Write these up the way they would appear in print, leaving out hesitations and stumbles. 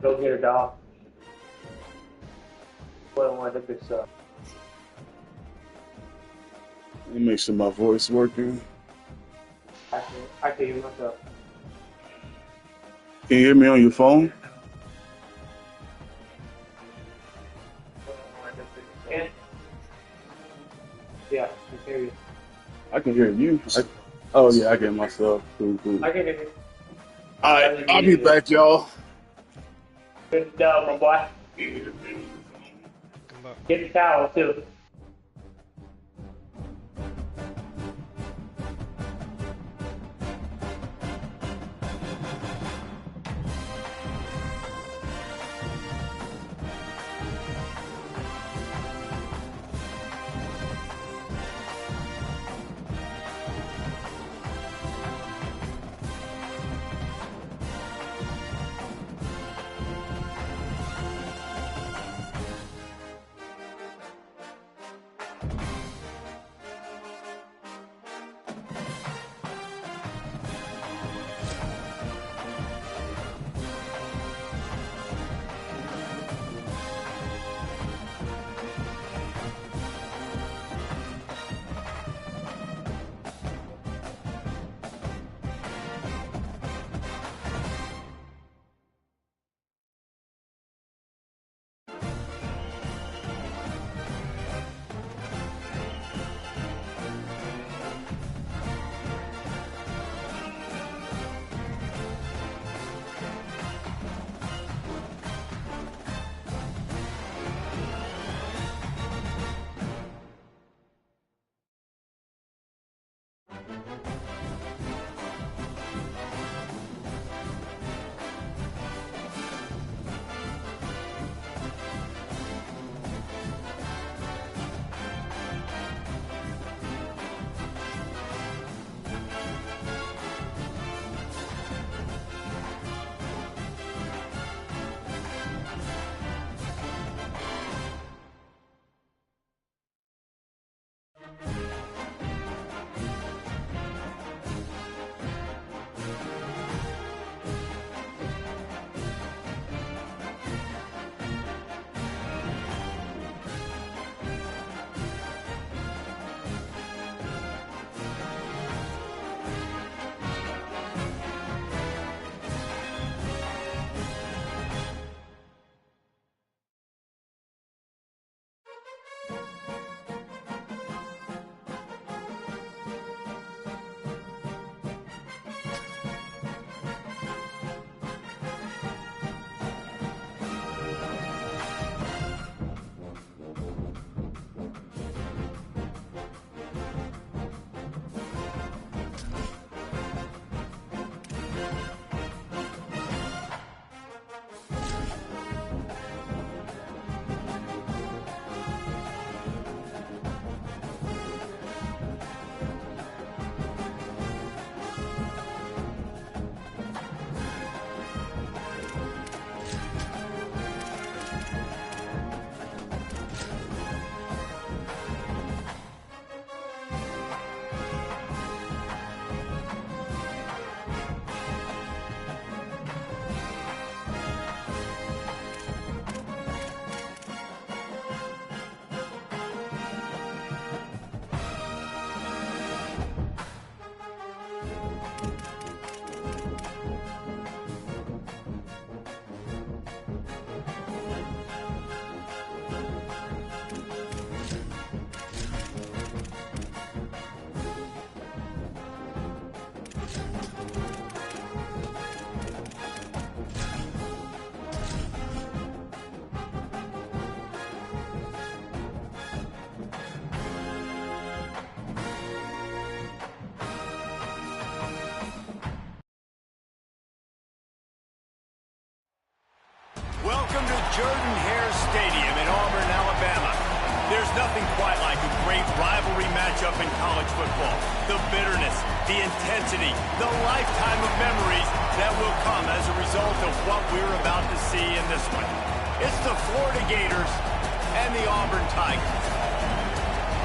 Go get her, dog. Well, one of this, Let me make sure my voice working. I can hear myself. Can you hear me on your phone? Yeah, I can hear you. I can hear you. Oh yeah, I get myself. Cool. I can hear you. All right, I'll be back, y'all. Good job, my boy. Get the towel, too. Welcome to Jordan-Hare Stadium in Auburn, Alabama. There's nothing quite like a great rivalry matchup in college football. The bitterness, the intensity, the lifetime of memories that will come as a result of what we're about to see in this one. It's the Florida Gators and the Auburn Tigers.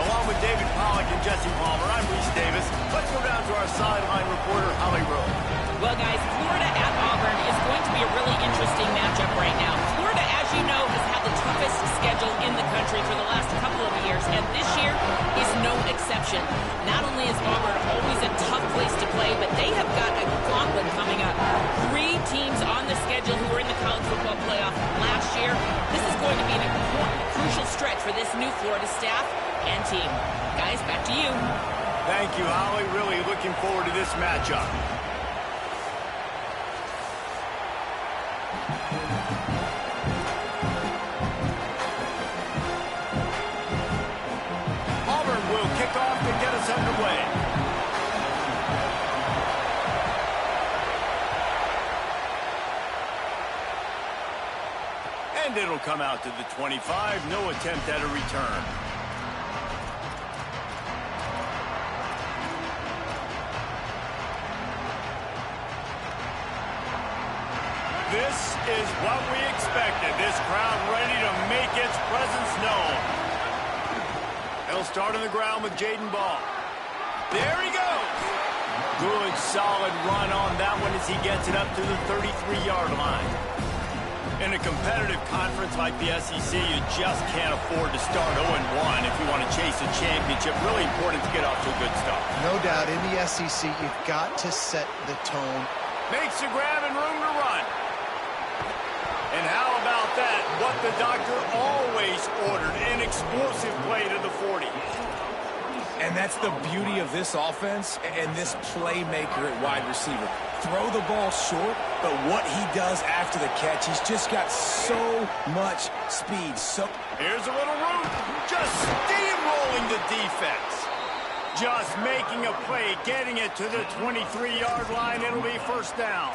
Along with David Pollack and Jesse Palmer, I'm Reese Davis. Let's go down to our sideline reporter, Holly Rowe. Well, guys, Florida at Auburn is going to be a really interesting matchup right and this year is no exception. Not only is Auburn always a tough place to play, but they have got a gauntlet coming up. 3 teams on the schedule who were in the college football playoff last year. This is going to be an important, crucial stretch for this new Florida staff and team. Guys, back to you. Thank you, Holly. Really looking forward to this matchup. Auburn will kick off to get us underway. And it'll come out to the 25. No attempt at a return. This is what we expected. This crowd ready to make its presence known. They'll start on the ground with Jaden Ball. There he goes. Good, solid run on that one as he gets it up to the 33-yard line. In a competitive conference like the SEC, you just can't afford to start 0-1 if you want to chase a championship. Really important to get off to a good start. No doubt, in the SEC, you've got to set the tone. Makes the grab and room to run. And how about that? What the doctor always ordered, an explosive play to the 40. And that's the beauty of this offense and this playmaker at wide receiver. Throw the ball short, but what he does after the catch, he's just got so much speed. Here's a little room, just steamrolling the defense. Just making a play, getting it to the 23-yard line. It'll be first down.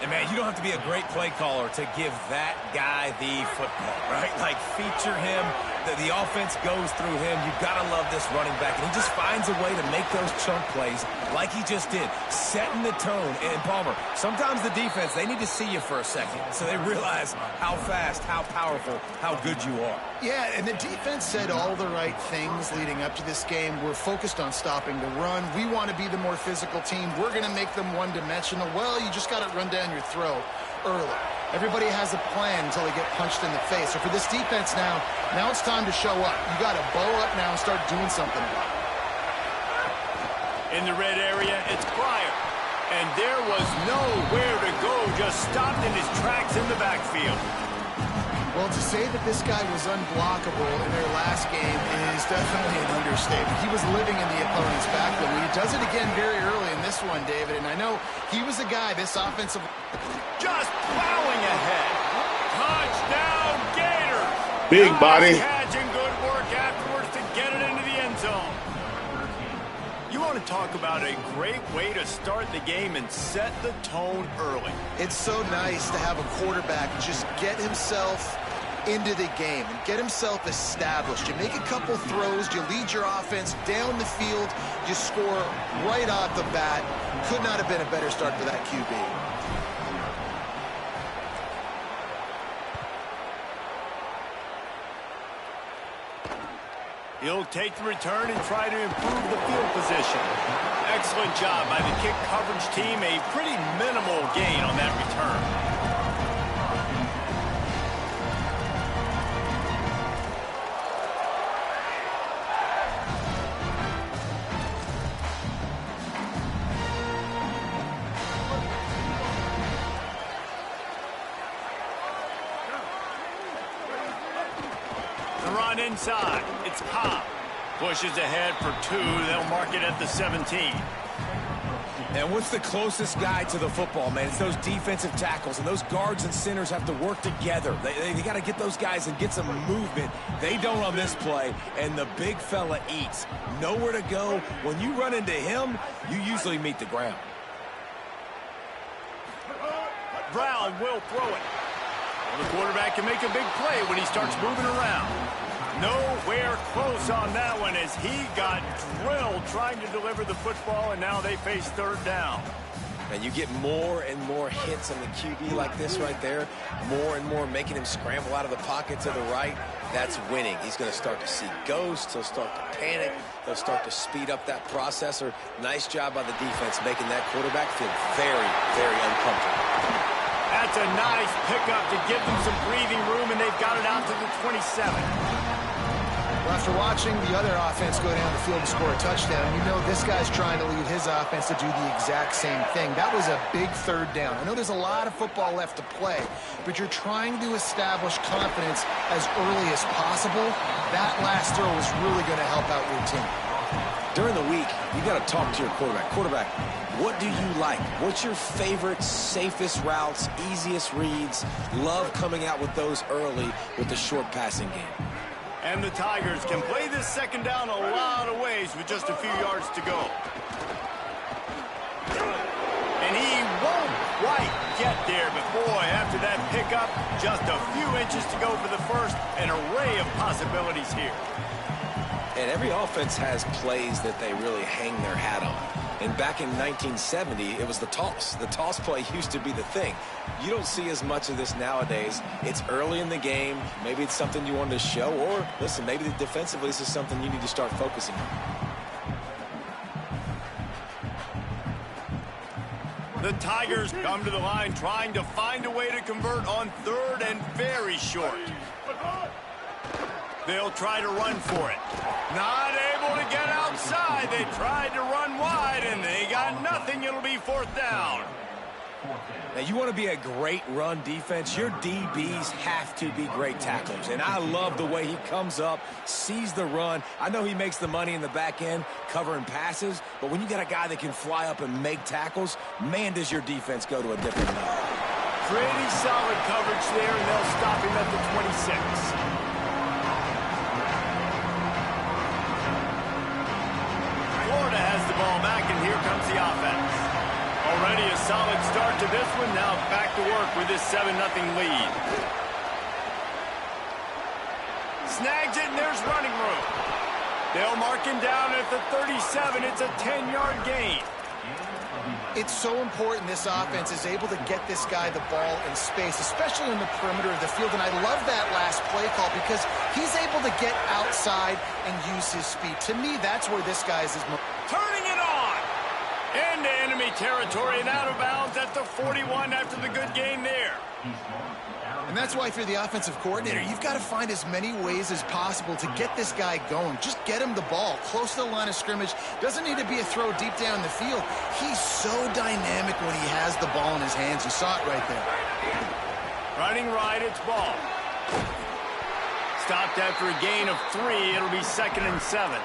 And, man, you don't have to be a great play caller to give that guy the football, right? Like, feature him. The offense goes through him. You've got to love this running back. And he just finds a way to make those chunk plays like he just did, setting the tone. And, Palmer, sometimes the defense, they need to see you for a second so they realize how fast, how powerful, how good you are. Yeah, and the defense said all the right things leading up to this game. We're focused on stopping the run. We want to be the more physical team. We're going to make them one-dimensional. Well, you just got to run down your throat early. Everybody has a plan until they get punched in the face. So for this defense now it's time to show up. You got to bow up now and start doing something about it. In the red area, it's Pryor. And there was nowhere to go, just stopped in his tracks in the backfield. Well, to say that this guy was unblockable in their last game is definitely an understatement. He was living in the opponent's backfield. He does it again very early in this one, David. And I know he was a guy, this offensive... Just plowing ahead. Touchdown, Gators. Big body. Catch and good work afterwards to get it into the end zone. You want to talk about a great way to start the game and set the tone early. It's so nice to have a quarterback just get himself into the game and get himself established. You make a couple throws, you lead your offense down the field, you score right off the bat. Could not have been a better start for that QB. He'll take the return and try to improve the field position. Excellent job by the kick coverage team. A pretty minimal gain on that return. Run inside. It's Cobb. Pushes ahead for 2. They'll mark it at the 17. And what's the closest guy to the football, man? It's those defensive tackles, and those guards and centers have to work together. They got to get those guys and get some movement. They don't on this play, and the big fella eats. Nowhere to go. When you run into him, you usually meet the ground. Brown will throw it. Well, the quarterback can make a big play when he starts moving around. Nowhere close on that one as he got drilled trying to deliver the football, and now they face third down. And you get more and more hits on the QB like this right there, more and more making him scramble out of the pocket to the right. That's winning. He's going to start to see ghosts. He'll start to panic. They'll start to speed up that processor. Nice job by the defense making that quarterback feel very, very uncomfortable. That's a nice pickup to give them some breathing room, and they've got it out to the 27. After watching the other offense go down the field and score a touchdown, you know this guy's trying to lead his offense to do the exact same thing. That was a big third down. I know there's a lot of football left to play, but you're trying to establish confidence as early as possible. That last throw is really going to help out your team. During the week, you got to talk to your quarterback. Quarterback, what do you like? What's your favorite, safest routes, easiest reads? Love coming out with those early with the short passing game. And the Tigers can play this second down a lot of ways with just a few yards to go. And he won't quite get there, but boy, after that pickup, just a few inches to go for the first. An array of possibilities here. And every offense has plays that they really hang their hat on. And back in 1970, it was the toss. The toss play used to be the thing. You don't see as much of this nowadays. It's early in the game. Maybe it's something you wanted to show. Or, listen, maybe defensively this is something you need to start focusing on. The Tigers come to the line trying to find a way to convert on third and very short. They'll try to run for it. Not able to get outside. They tried to run wide, and they got nothing. It'll be fourth down. Now, you want to be a great run defense, your DBs have to be great tacklers. And I love the way he comes up, sees the run. I know he makes the money in the back end covering passes, but when you got a guy that can fly up and make tackles, man, does your defense go to a different level. Pretty solid coverage there, and they'll stop him at the 26. Florida has the ball back, and here comes the offense. Already a solid start to this one. Now back to work with this 7-0 lead. Snags it, and there's running room. They'll mark him down at the 37. It's a 10-yard gain. It's so important this offense is able to get this guy the ball in space, especially in the perimeter of the field. And I love that last play call because he's able to get outside and use his speed. To me, that's where this guy is most... Turning it on. Into enemy territory and out of bounds at the 41 after the good game there. And that's why if you're the offensive coordinator, you've got to find as many ways as possible to get this guy going. Just get him the ball close to the line of scrimmage. Doesn't need to be a throw deep down the field. He's so dynamic when he has the ball in his hands. You saw it right there. Running right, it's ball. Stopped after a gain of 3. It'll be 2nd and 7.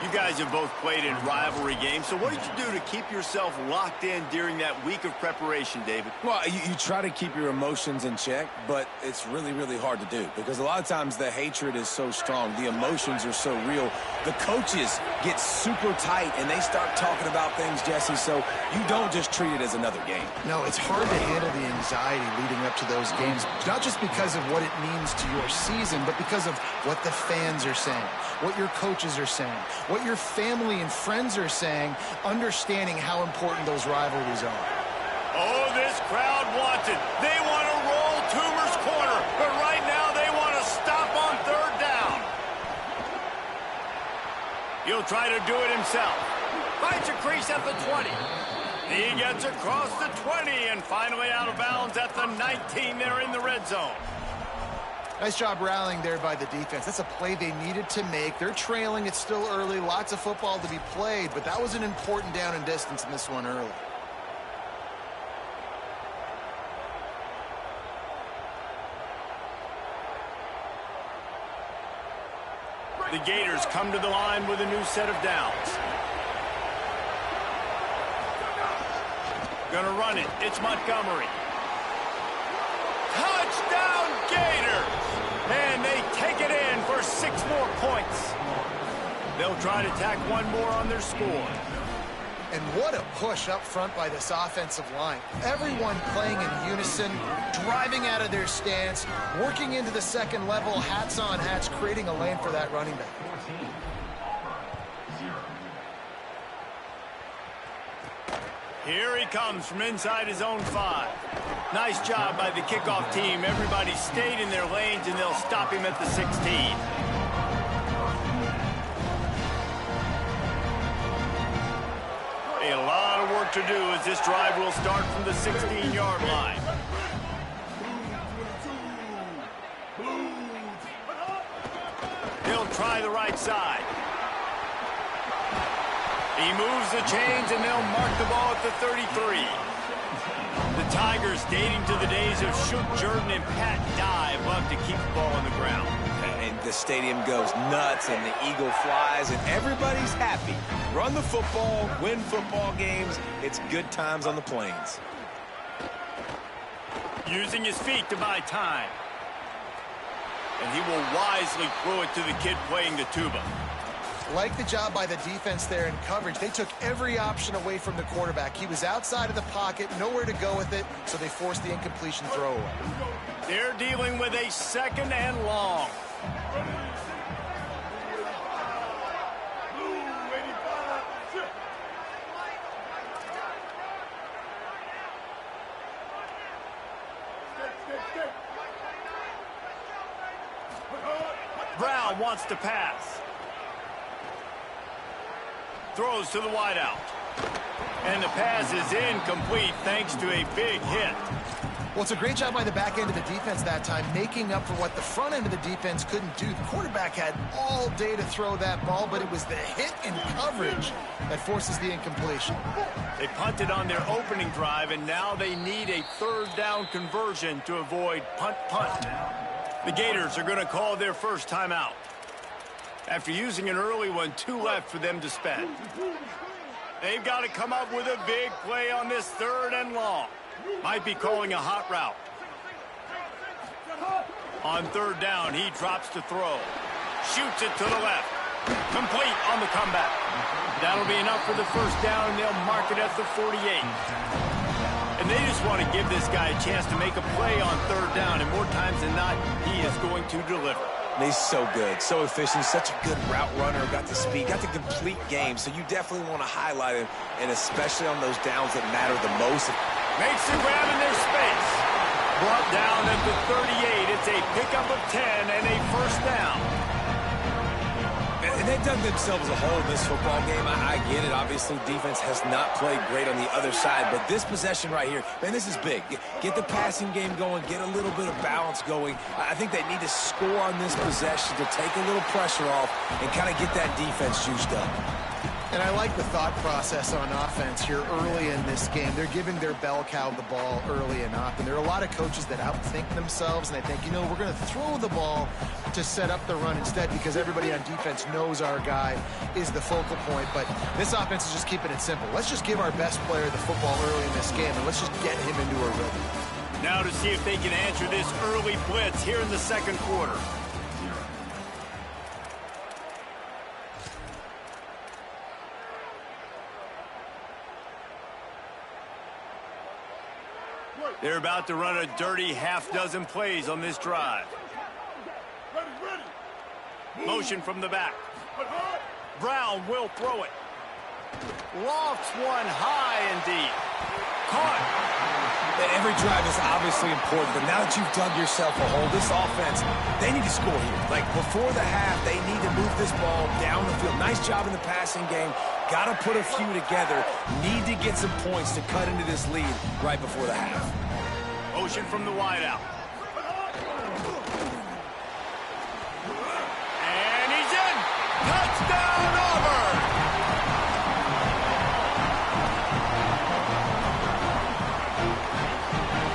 You guys have both played in rivalry games, so what did you do to keep yourself locked in during that week of preparation, David? Well, you try to keep your emotions in check, but it's really, really hard to do because a lot of times the hatred is so strong. The emotions are so real. The coaches get super tight, and they start talking about things, Jesse, so you don't just treat it as another game. No, it's hard to handle the anxiety leading up to those games, not just because of what it means to your season, but because of what the fans are saying, what your coaches are saying, what your family and friends are saying, understanding how important those rivalries are. Oh, this crowd wants it. They want to roll Toomer's corner, but right now they want to stop on third down. He'll try to do it himself. Finds a crease at the 20. He gets across the 20 and finally out of bounds at the 19. They're in the red zone. Nice job rallying there by the defense. That's a play they needed to make. They're trailing. It's still early. Lots of football to be played, but that was an important down and distance in this one early. The Gators come to the line with a new set of downs. Gonna run it. It's Montgomery. Touchdown Gators! And they take it in for 6 more points. They'll try to tack one more on their score. And what a push up front by this offensive line. Everyone playing in unison, driving out of their stance, working into the second level, hats on hats, creating a lane for that running back. Here he comes from inside his own 5. Nice job by the kickoff team. Everybody stayed in their lanes, and they'll stop him at the 16. A lot of work to do as this drive will start from the 16-yard line. They'll try the right side. He moves the chains, and they'll mark the ball at the 33. The Tigers, dating to the days of Shook Jordan and Pat Dye, love to keep the ball on the ground. And the stadium goes nuts, and the eagle flies, and everybody's happy. Run the football, win football games. It's good times on the Plains. Using his feet to buy time. And he will wisely throw it to the kid playing the tuba. Like the job by the defense there in coverage. They took every option away from the quarterback. He was outside of the pocket, nowhere to go with it, so they forced the incompletion throwaway. They're dealing with a 2nd and long. Brown wants to pass. Throws to the wideout. And the pass is incomplete thanks to a big hit. Well, it's a great job by the back end of the defense that time, making up for what the front end of the defense couldn't do. The quarterback had all day to throw that ball, but it was the hit in coverage that forces the incompletion. They punted on their opening drive, and now they need a 3rd down conversion to avoid punt. The Gators are going to call their first timeout. After using an early one, 2 left for them to spend. They've got to come up with a big play on this 3rd and long. Might be calling a hot route. On 3rd down, he drops to throw. Shoots it to the left. Complete on the comeback. That'll be enough for the first down, and they'll mark it at the 48. And they just want to give this guy a chance to make a play on 3rd down, and more times than not, he is going to deliver. And he's so good, so efficient, such a good route runner, got the speed, got the complete game, so you definitely want to highlight him, and especially on those downs that matter the most. Makes the grab in their space. Brought down at the 38. It's a pickup of 10 and a first down. And they've dug themselves a hole in this football game. I get it. Obviously, defense has not played great on the other side. But this possession right here, man, this is big. Get the passing game going. Get a little bit of balance going. I think they need to score on this possession to take a little pressure off and kind of get that defense juiced up. And I like the thought process on offense here early in this game. They're giving their bell cow the ball early and often. There are a lot of coaches that outthink themselves, and they think, you know, we're going to throw the ball to set up the run instead because everybody on defense knows our guy is the focal point. But this offense is just keeping it simple. Let's just give our best player the football early in this game, and let's just get him into a rhythm. Now to see if they can answer this early blitz here in the 2nd quarter. They're about to run a dirty half-dozen plays on this drive. Motion from the back. Brown will throw it. Lofts one high and deep. Caught. Every drive is obviously important, but now that you've dug yourself a hole, this offense, they need to score here. Like before the half, they need to move this ball down the field. Nice job in the passing game. Got to put a few together. Need to get some points to cut into this lead right before the half. Motion from the wideout. And he's in. Touchdown, Auburn.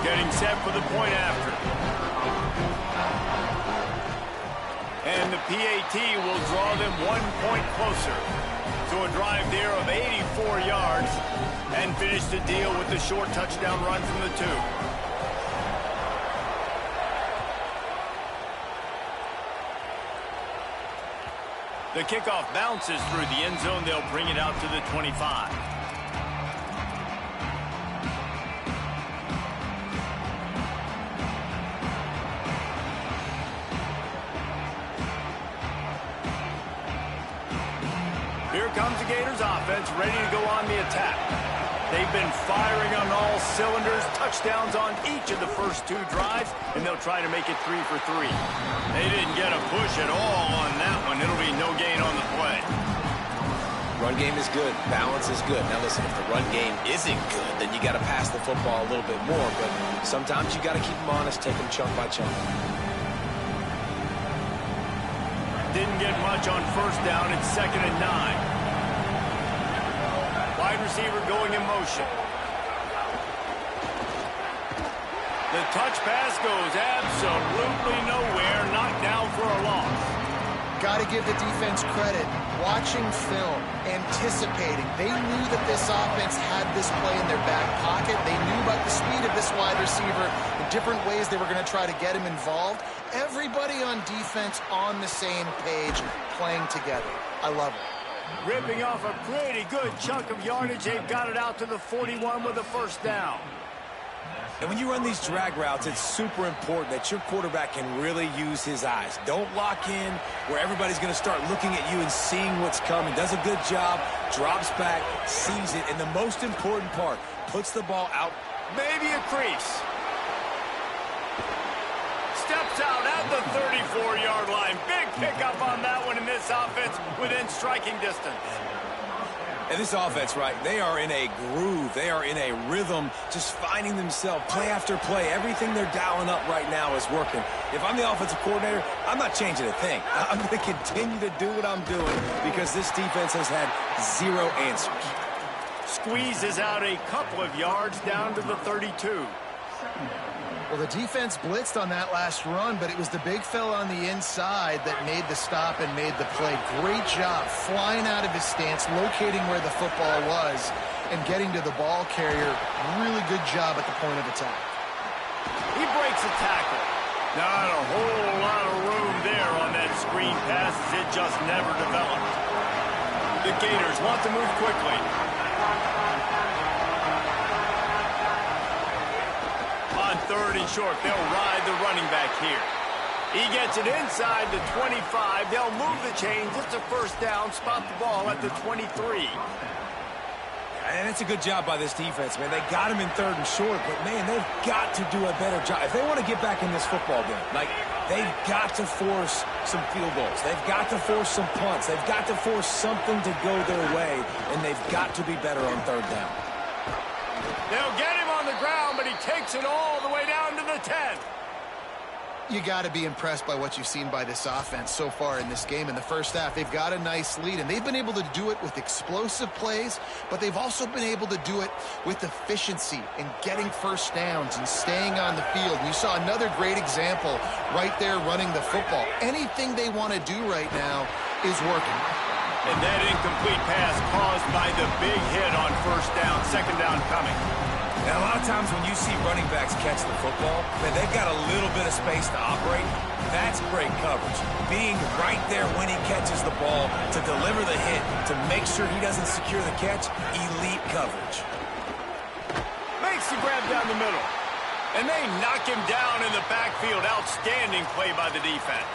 Getting set for the point after. And the PAT will draw them 1 point closer. So a drive there of 84 yards and finish the deal with the short touchdown run from the 2. The kickoff bounces through the end zone. They'll bring it out to the 25. Here comes the Gators offense, ready to go on the attack. They've been firing on all cylinders, touchdowns on each of the first 2 drives, and they'll try to make it 3 for 3. They didn't get a push at all on that one. It'll be no gain on the play. Run game is good. Balance is good. Now listen, if the run game isn't good, then you got to pass the football a little bit more, but sometimes you got to keep them honest, take them chunk by chunk. didn't get much on first down. It's 2nd and 9. Wide receiver going in motion. The touch pass goes absolutely nowhere. Knocked down for a loss. Got to give the defense credit. Watching film, anticipating. They knew that this offense had this play in their back pocket. They knew about the speed of this wide receiver, the different ways they were going to try to get him involved. Everybody on defense on the same page, playing together. I love it. Ripping off a pretty good chunk of yardage. They've got it out to the 41 with a first down. And when you run these drag routes, it's super important that your quarterback can really use his eyes. Don't lock in where everybody's going to start looking at you and seeing what's coming. Does a good job, drops back, sees it, and the most important part, puts the ball out. Maybe a crease. Steps out at the 34-yard line. Big pickup on that one in this offense within striking distance. And this offense, right, they are in a groove. They are in a rhythm, just finding themselves play after play. Everything they're dialing up right now is working. If I'm the offensive coordinator, I'm not changing a thing. I'm going to continue to do what I'm doing because this defense has had zero answers. Squeezes out a couple of yards down to the 32. Well, the defense blitzed on that last run, but it was the big fella on the inside that made the stop and made the play. Great job flying out of his stance, locating where the football was, and getting to the ball carrier. Really good job at the point of attack. He breaks a tackle. Not a whole lot of room there on that screen pass as it just never developed. The Gators want to move quickly. On 3rd and short, they'll ride the running back here. He gets it inside the 25. They'll move the chains. It's a first down. Spot the ball at the 23. And it's a good job by this defense, man. They got him in 3rd and short, but, man, they've got to do a better job. If they want to get back in this football game, like, they've got to force some field goals. They've got to force some punts. They've got to force something to go their way, and they've got to be better on 3rd down. They'll get him on the ground, but he takes it all the way down to the 10. You got to be impressed by what you've seen by this offense so far in this game. In the first half, they've got a nice lead, and they've been able to do it with explosive plays, but they've also been able to do it with efficiency and getting first downs and staying on the field. And you saw another great example right there running the football. Anything they want to do right now is working. And that incomplete pass caused by the big hit on first down, 2nd down coming. Now, a lot of times when you see running backs catch the football, man, they've got a little bit of space to operate. That's great coverage. Being right there when he catches the ball to deliver the hit, to make sure he doesn't secure the catch, elite coverage. Makes the grab down the middle. And they knock him down in the backfield. Outstanding play by the defense.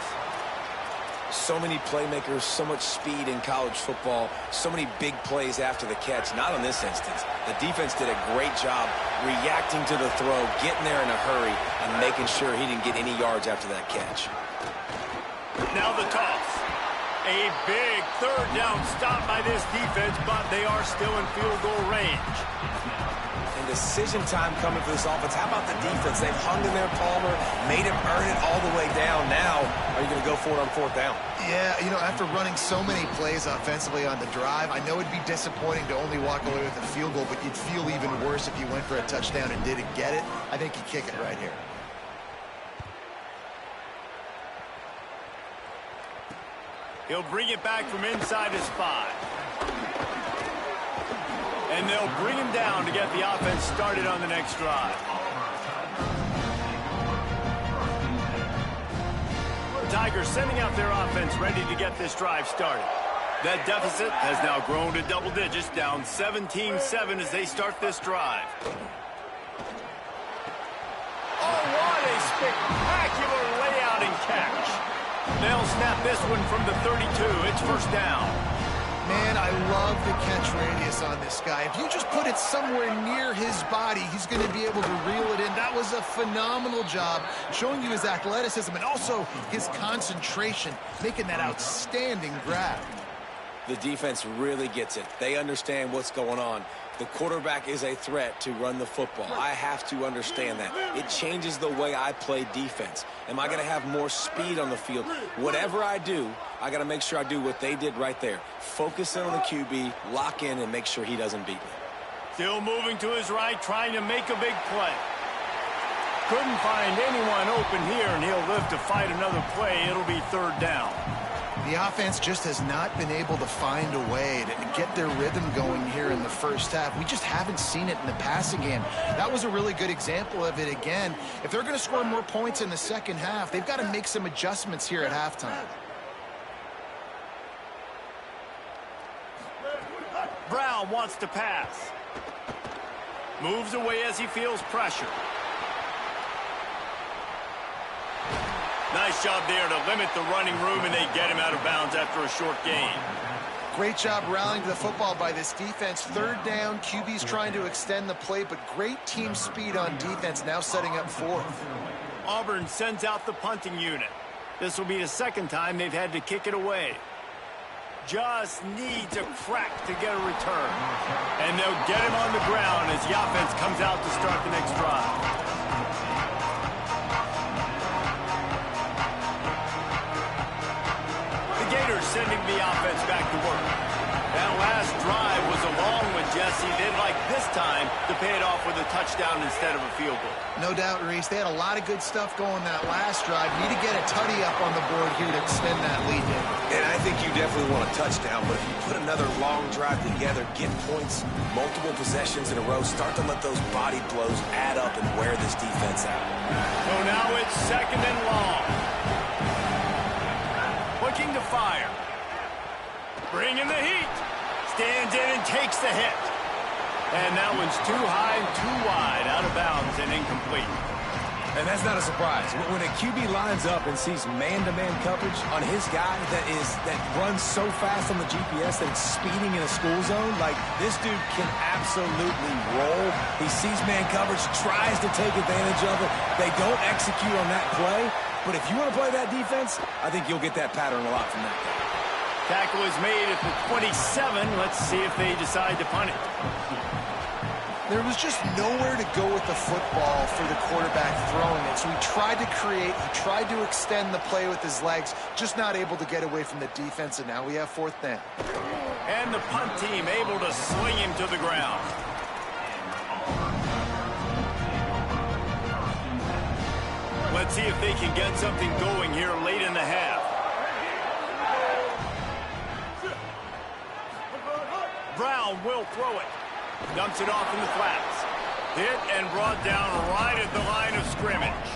So many playmakers, so much speed in college football, so many big plays after the catch. Not in this instance. The defense did a great job reacting to the throw, getting there in a hurry, and making sure he didn't get any yards after that catch. Now the toss. A big 3rd down stop by this defense, but they are still in field goal range. And decision time coming for this offense. How about the defense? They've hung in there, Palmer, made him earn it all the way down. Now, are you going to go for it on 4th down? Yeah, you know, after running so many plays offensively on the drive, I know it'd be disappointing to only walk away with a field goal, but you'd feel even worse if you went for a touchdown and didn't get it. I think you kick it right here. He'll bring it back from inside his 5. And they'll bring him down to get the offense started on the next drive. Tigers sending out their offense ready to get this drive started. That deficit has now grown to double digits, down 17-7 as they start this drive. Oh, what a spectacular layout and catch. They'll snap this one from the 32. It's first down. Man, I love the catch radius on this guy. If you just put it somewhere near his body, he's going to be able to reel it in. That was a phenomenal job, showing you his athleticism and also his concentration, making that outstanding grab. The defense really gets it. They understand what's going on. The quarterback is a threat to run the football. I have to understand that. It changes the way I play defense. Am I going to have more speed on the field? Whatever I do, I got to make sure I do what they did right there. Focus in on the QB, lock in, and make sure he doesn't beat me. Still moving to his right, trying to make a big play. Couldn't find anyone open here, and he'll live to fight another play. It'll be third down. The offense just has not been able to find a way to get their rhythm going here in the first half. We just haven't seen it in the passing game. That was a really good example of it again. If they're going to score more points in the second half, they've got to make some adjustments here at halftime. Brown wants to pass. Moves away as he feels pressure. Nice job there to limit the running room, and they get him out of bounds after a short gain. Great job rallying to the football by this defense. Third down, QB's trying to extend the play, but great team speed on defense, now setting up fourth. Auburn sends out the punting unit. This will be the second time they've had to kick it away. Just needs a crack to get a return. And they'll get him on the ground as the offense comes out to start the next drive. Sending the offense back to work. That last drive was a long one, Jesse. They'd like this time to pay it off with a touchdown instead of a field goal. No doubt, Reese. They had a lot of good stuff going that last drive. Need to get a tutty up on the board here to extend that lead. And I think you definitely want a touchdown, but if you put another long drive together, get points, multiple possessions in a row, start to let those body blows add up and wear this defense out. So now it's second and long. Looking to fire. Bringing the heat. Stands in and takes the hit. And that one's too high and too wide, out of bounds and incomplete. And that's not a surprise. When a QB lines up and sees man-to-man coverage on his guy that runs so fast on the GPS that it's speeding in a school zone, like this dude can absolutely roll. He sees man coverage, tries to take advantage of it. They don't execute on that play. But if you want to play that defense, I think you'll get that pattern a lot from that guy. Tackle is made at the 27. Let's see if they decide to punt it. There was just nowhere to go with the football for the quarterback throwing it. So he tried to create, he tried to extend the play with his legs, just not able to get away from the defense, and now we have fourth down. And the punt team able to sling him to the ground. Let's see if they can get something going here late in the half. Brown will throw it. Dumps it off in the flats. Hit and brought down right at the line of scrimmage.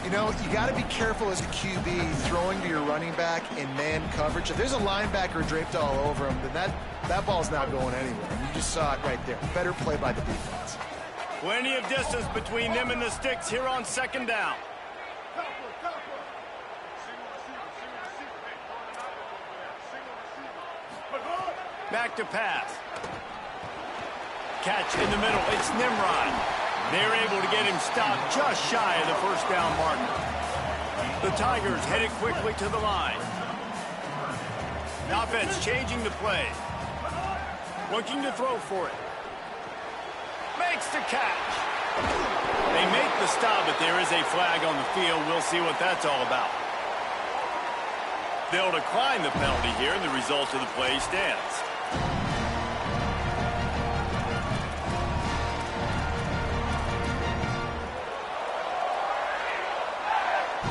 You know, you got to be careful as a QB throwing to your running back in man coverage. If there's a linebacker draped all over him, then that ball's not going anywhere. You just saw it right there. Better play by the defense. Plenty of distance between them and the sticks here on second down. Back to pass. Catch in the middle. It's Nimrod. They're able to get him stopped just shy of the first down marker. The Tigers headed quickly to the line. The offense changing the play. Looking to throw for it. Makes the catch. They make the stop, but there is a flag on the field. We'll see what that's all about. They'll decline the penalty here, and the result of the play stands.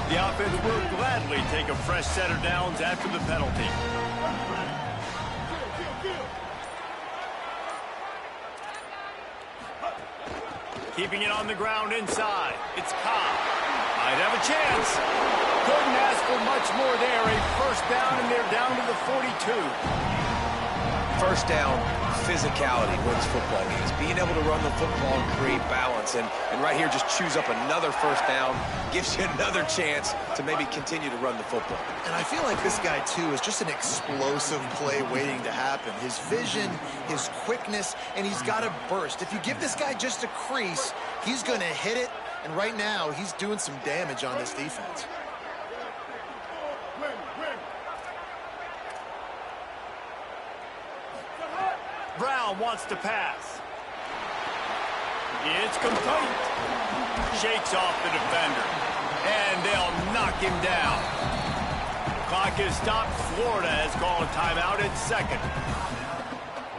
The offense will gladly take a fresh set of downs after the penalty. Keeping it on the ground inside. It's Cobb. Might have a chance. Couldn't ask for much more there. A first down, and they're down to the 42. First down, physicality wins football games. Being able to run the football and create balance. And right here, just choose up another first down. Gives you another chance to maybe continue to run the football. And I feel like this guy, too, is just an explosive play waiting to happen. His vision, his quickness, and he's got a burst. If you give this guy just a crease, he's going to hit it. And right now, he's doing some damage on this defense. Brown wants to pass. It's complete. Shakes off the defender. And they'll knock him down. Clock is stopped. Florida has called a timeout at second.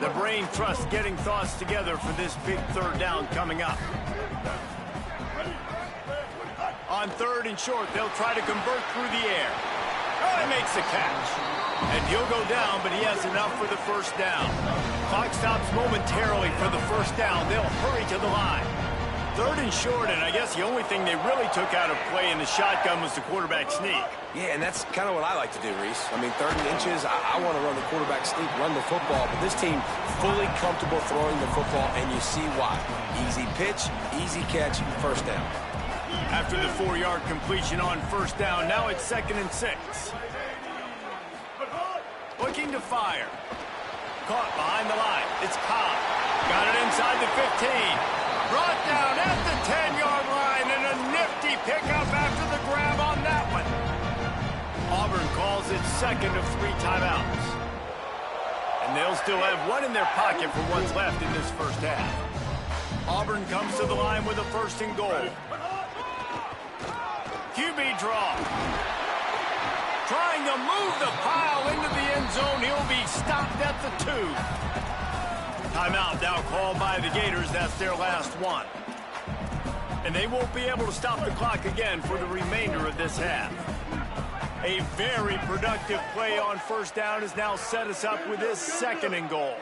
The brain trust getting thoughts together for this big third down coming up. On third and short, they'll try to convert through the air. Oh, he makes the catch. And he'll go down, but he has enough for the first down. Clock stops momentarily for the first down. They'll hurry to the line. Third and short, and I guess the only thing they really took out of play in the shotgun was the quarterback sneak. Yeah, and that's kind of what I like to do, Reese. I mean, 3rd and inches, I want to run the quarterback sneak, run the football, but this team fully comfortable throwing the football, and you see why. Easy pitch, easy catch, first down. After the 4-yard completion on first down, now it's 2nd and 6. Looking to fire. Caught behind the line. It's Cobb. Got it inside the 15. Brought down at the 10-yard line, and a nifty pickup after the grab on that one. Auburn calls it 2nd of 3 timeouts. And they'll still have one in their pocket for what's left in this first half. Auburn comes to the line with a 1st and goal. QB draw. Trying to move the pile into the end zone. He'll be stopped at the 2. Timeout now called by the Gators. That's their last one. And they won't be able to stop the clock again for the remainder of this half. A very productive play on first down has now set us up with this 2nd and goal.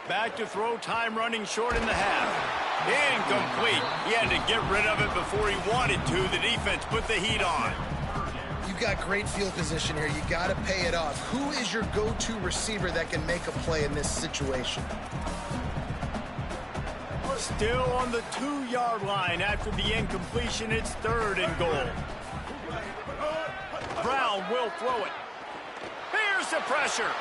Back to throw, time running short in the half. Incomplete. He had to get rid of it before he wanted to. The defense put the heat on. You've got great field position here. You got to pay it off. Who is your go-to receiver that can make a play in this situation? Still on the 2-yard line after the incompletion. It's 3rd and goal. Brown will throw it. Here's the pressure.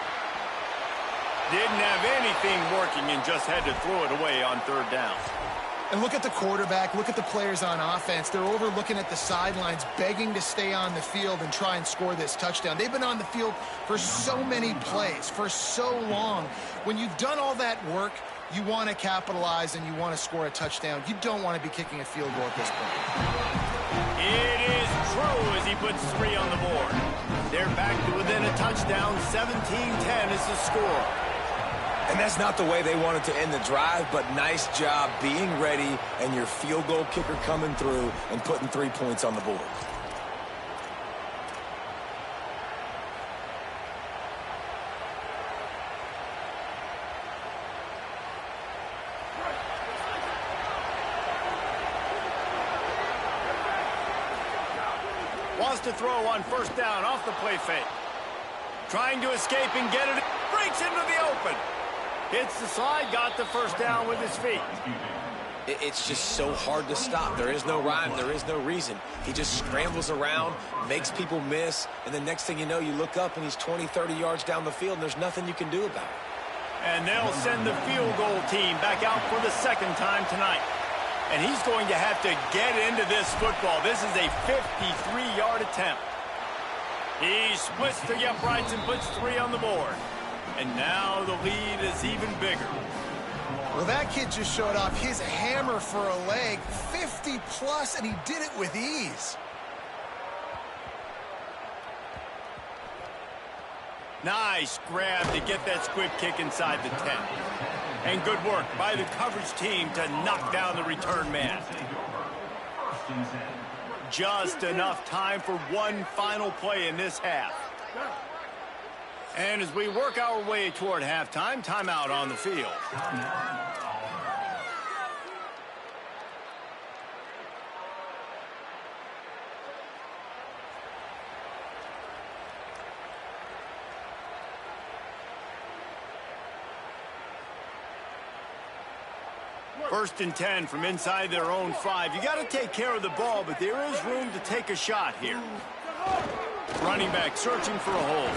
Didn't have anything working and just had to throw it away on 3rd down. And look at the quarterback, look at the players on offense. They're over looking at the sidelines, begging to stay on the field and try and score this touchdown. They've been on the field for so many plays, for so long. When you've done all that work, you want to capitalize and you want to score a touchdown. You don't want to be kicking a field goal at this point. It is true as he puts 3 on the board. They're back to within a touchdown. 17-10 is the score. And that's not the way they wanted to end the drive, but nice job being ready and your field goal kicker coming through and putting 3 points on the board. Wants to throw on first down off the play fake. Trying to escape and get it. Breaks into the open. Hits the slide, got the first down with his feet. It's just so hard to stop. There is no rhyme. There is no reason. He just scrambles around, makes people miss, and the next thing you know, you look up and he's 20, 30 yards down the field, and there's nothing you can do about it. And they'll send the field goal team back out for the 2nd time tonight. And he's going to have to get into this football. This is a 53-yard attempt. He splits the uprights and puts 3 on the board. And now the lead is even bigger. Well, that kid just showed off his hammer for a leg, 50-plus, and he did it with ease. Nice grab to get that squib kick inside the 10. And good work by the coverage team to knock down the return man. Just enough time for one final play in this half. And as we work our way toward halftime, timeout on the field. First and 10 from inside their own 5. You got to take care of the ball, but there is room to take a shot here. Running back searching for a hole.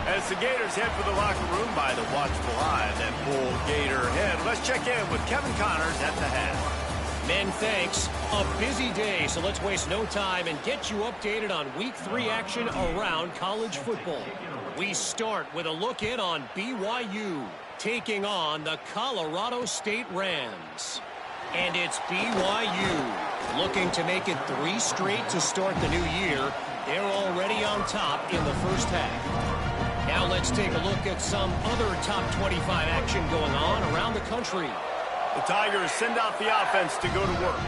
As the Gators head for the locker room by the watchful eye of that Bull Gator head, let's check in with Kevin Connors at the half. Men, thanks. A busy day, so let's waste no time and get you updated on Week 3 action around college football. We start with a look in on BYU, taking on the Colorado State Rams. And it's BYU looking to make it 3 straight to start the new year. They're already on top in the first half. Now let's take a look at some other top 25 action going on around the country. The Tigers send out the offense to go to work.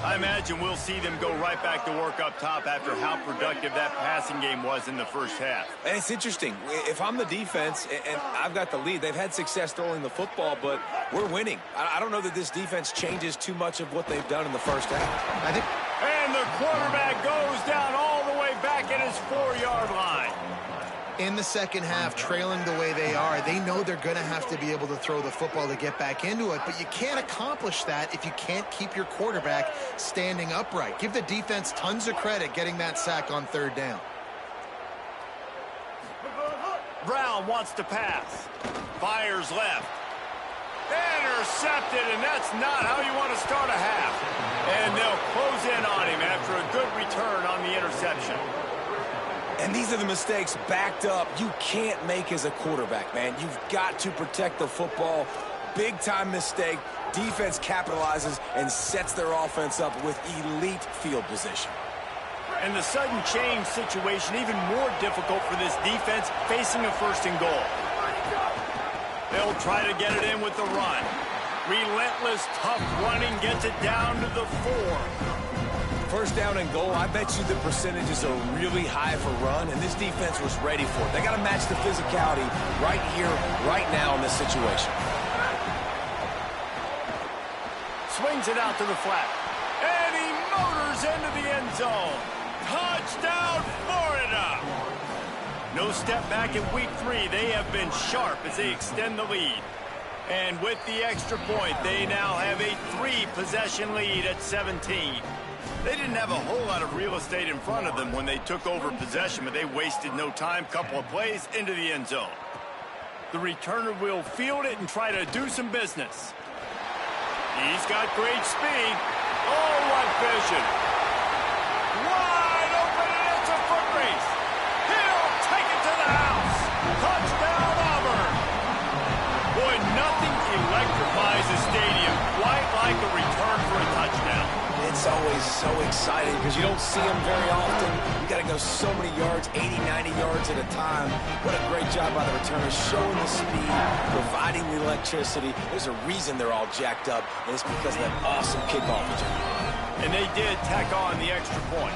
I imagine we'll see them go right back to work up top after how productive that passing game was in the first half. And it's interesting. If I'm the defense and I've got the lead, they've had success throwing the football, but we're winning. I don't know that this defense changes too much of what they've done in the first half. And the quarterback goes down all the way back at his 4-yard line. In the second half, trailing the way they are, they know they're going to have to be able to throw the football to get back into it, but you can't accomplish that if you can't keep your quarterback standing upright. Give the defense tons of credit getting that sack on 3rd down. Brown wants to pass. Fires left. Intercepted, and that's not how you want to start a half. And they'll close in on him after a good return on the interception. And these are the mistakes backed up you can't make as a quarterback, man. You've got to protect the football. Big-time mistake. Defense capitalizes and sets their offense up with elite field position. And the sudden change situation even more difficult for this defense facing a 1st and goal. They'll try to get it in with the run. Relentless, tough running gets it down to the 4. 1st down and goal, I bet you the percentages are really high for run, and this defense was ready for it. They got to match the physicality right here, right now in this situation. Swings it out to the flat. And he motors into the end zone. Touchdown, Florida! No step back in week 3. They have been sharp as they extend the lead. And with the extra point, they now have a 3-possession lead at 17. They didn't have a whole lot of real estate in front of them when they took over possession, but they wasted no time. Couple of plays into the end zone. The returner will field it and try to do some business. He's got great speed. Oh, what vision. Wide open, and it's a foot race. He'll take it to the house. Touchdown, Auburn. Boy, nothing electrifies a stadium quite like a return for a touchdown. It's always so exciting because you don't see them very often. You got to go so many yards, 80, 90 yards at a time. What a great job by the returners, showing the speed, providing the electricity. There's a reason they're all jacked up, and it's because of that awesome kickoff return. And they did tack on the extra point.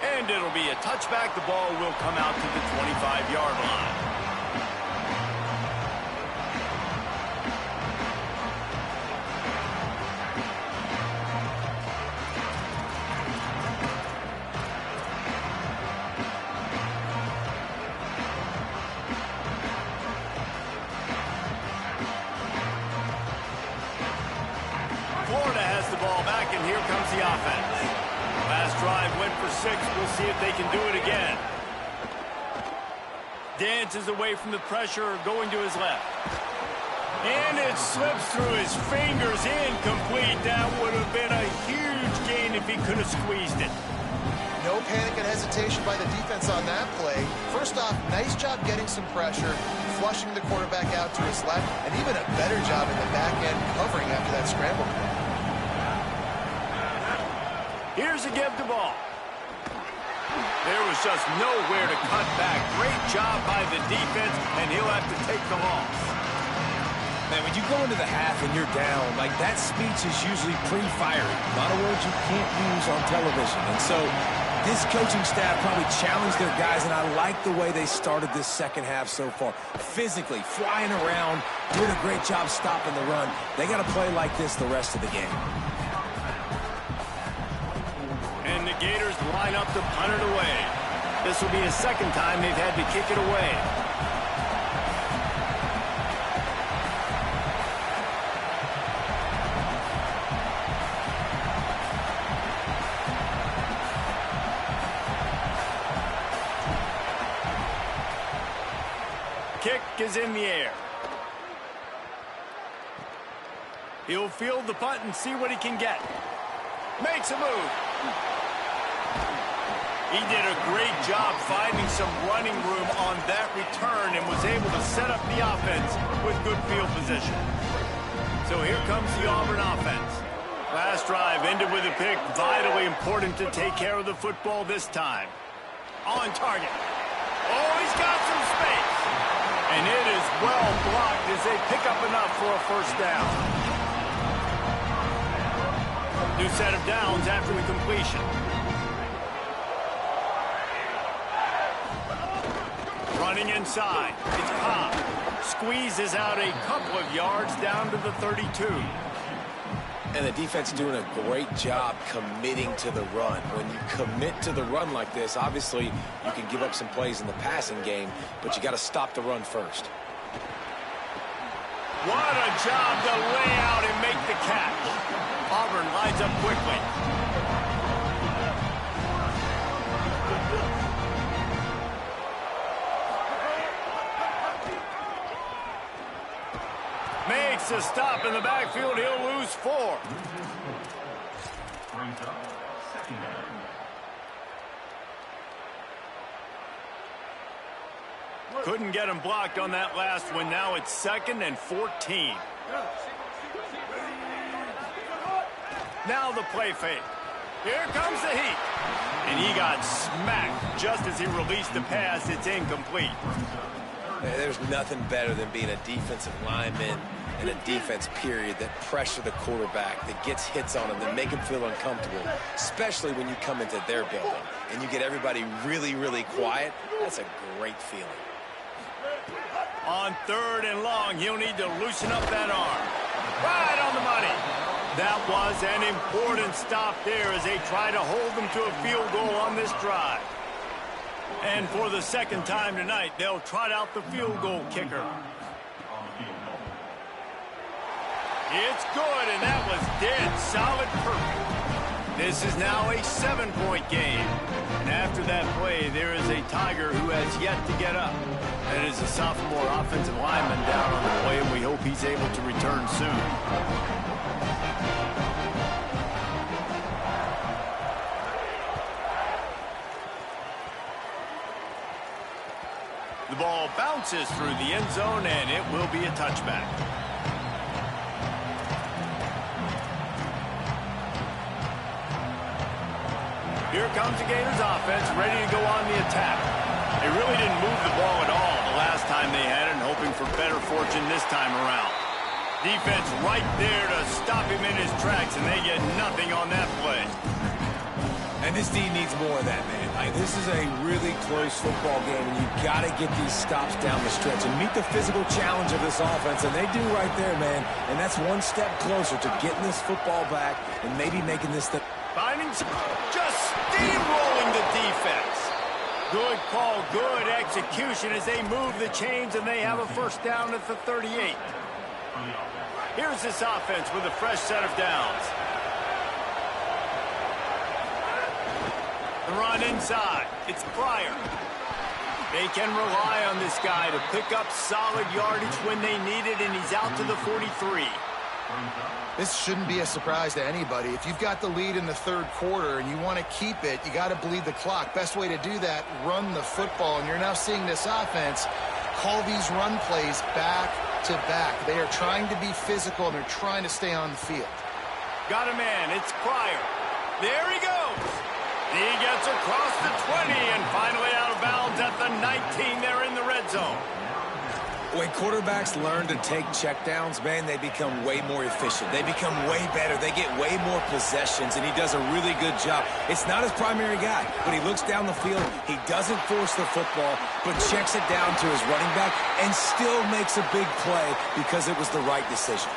And it'll be a touchback. The ball will come out to the 25-yard line. Florida has the ball back, and here comes the offense. Last drive went for 6. We'll see if they can do it again. Dances away from the pressure, going to his left. And it slips through his fingers, incomplete. That would have been a huge gain if he could have squeezed it. No panic and hesitation by the defense on that play. First off, nice job getting some pressure, flushing the quarterback out to his left, and even a better job in the back end covering after that scramble play. Here's a give the ball. There was just nowhere to cut back. Great job by the defense, and he'll have to take the loss. Man, when you go into the half and you're down, like that speech is usually pretty fiery. A lot of words you can't use on television. And so this coaching staff probably challenged their guys, and I like the way they started this second half so far. Physically, flying around, doing a great job stopping the run. They got to play like this the rest of the game. And the Gators line up to punt it away. This will be the second time they've had to kick it away. Kick is in the air. He'll field the punt and see what he can get. Makes a move. He did a great job finding some running room on that return and was able to set up the offense with good field position. So here comes the Auburn offense. Last drive ended with a pick. Vitally important to take care of the football this time. On target. Oh, he's got some space. And it is well blocked as they pick up enough for a first down. New set of downs after the completion. Running inside. It's Cobb. Squeezes out a couple of yards down to the 32. And the defense doing a great job committing to the run. When you commit to the run like this, obviously you can give up some plays in the passing game, but you got to stop the run first. What a job to lay out and make the catch. Auburn lines up quickly. Makes a stop in the backfield. He'll lose 4. Couldn't get him blocked on that last one. Now it's 2nd and 14. Now the play fake. Here comes the heat. And he got smacked just as he released the pass. It's incomplete. There's nothing better than being a defensive lineman and a defense period that pressure the quarterback, that gets hits on him, that make him feel uncomfortable, especially when you come into their building and you get everybody really, really quiet. That's a great feeling. On 3rd and long, he'll need to loosen up that arm. Right on the money. That was an important stop there as they try to hold them to a field goal on this drive. And for the 2nd time tonight, they'll trot out the field goal kicker. It's good, and that was dead solid perfect. This is now a 7-point game. And after that play, there is a Tiger who has yet to get up. That is a sophomore offensive lineman down on the play, and we hope he's able to return soon. The ball bounces through the end zone, and it will be a touchback. Here comes the Gators offense, ready to go on the attack. They really didn't move the ball at all the last time they had it, and hoping for better fortune this time around. Defense right there to stop him in his tracks, and they get nothing on that play. And this D needs more of that, man. Like, this is a really close football game, and you've got to get these stops down the stretch and meet the physical challenge of this offense, and they do right there, man. And that's one step closer to getting this football back and maybe making this the... Finding some, just steamrolling the defense. Good call, good execution as they move the chains, and they have a first down at the 38. Here's this offense with a fresh set of downs. The run inside. It's Pryor. They can rely on this guy to pick up solid yardage when they need it, and he's out to the 43. This shouldn't be a surprise to anybody. If you've got the lead in the 3rd quarter and you want to keep it, you got to bleed the clock. Best way to do that, run the football. And you're now seeing this offense call these run plays back to back. They are trying to be physical, and they're trying to stay on the field. Got a man. It's Pryor. There he goes. He gets across the 20 and finally out of bounds at the 19. They're in the red zone. When quarterbacks learn to take checkdowns, man, they become way more efficient. They become way better. They get way more possessions, and he does a really good job. It's not his primary guy, but he looks down the field. He doesn't force the football, but checks it down to his running back and still makes a big play because it was the right decision.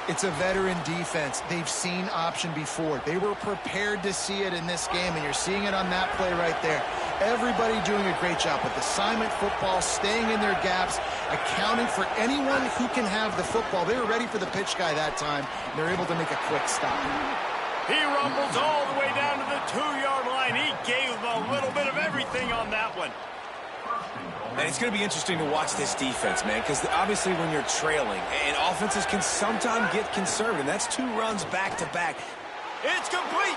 It's a veteran defense. They've seen option before. They were prepared to see it in this game, and you're seeing it on that play right there. Everybody doing a great job with assignment football, staying in their gaps, accounting for anyone who can have the football. They were ready for the pitch guy that time, and they're able to make a quick stop. He rumbles all the way down to the 2-yard line. He gave them a little bit of everything on that one. And it's going to be interesting to watch this defense, man, because obviously when you're trailing, and offenses can sometimes get conservative, and that's 2 runs back-to-back. It's complete.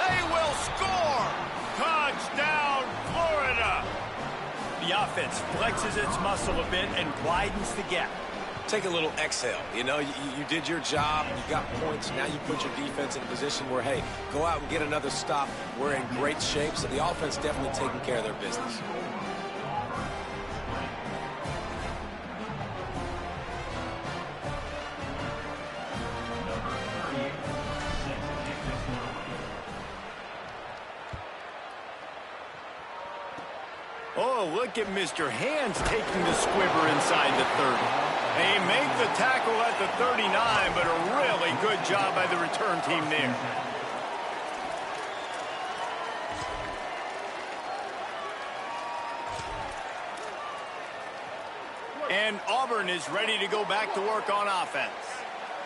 They will score. Touchdown, Florida. The offense flexes its muscle a bit and widens the gap. Take a little exhale. You know, you did your job. You got points. Now you put your defense in a position where, hey, go out and get another stop. We're in great shape, so the offense definitely taking care of their business. Oh, look at Mr. Hands taking the squibber inside the 30. They make the tackle at the 39, but a really good job by the return team there. And Auburn is ready to go back to work on offense.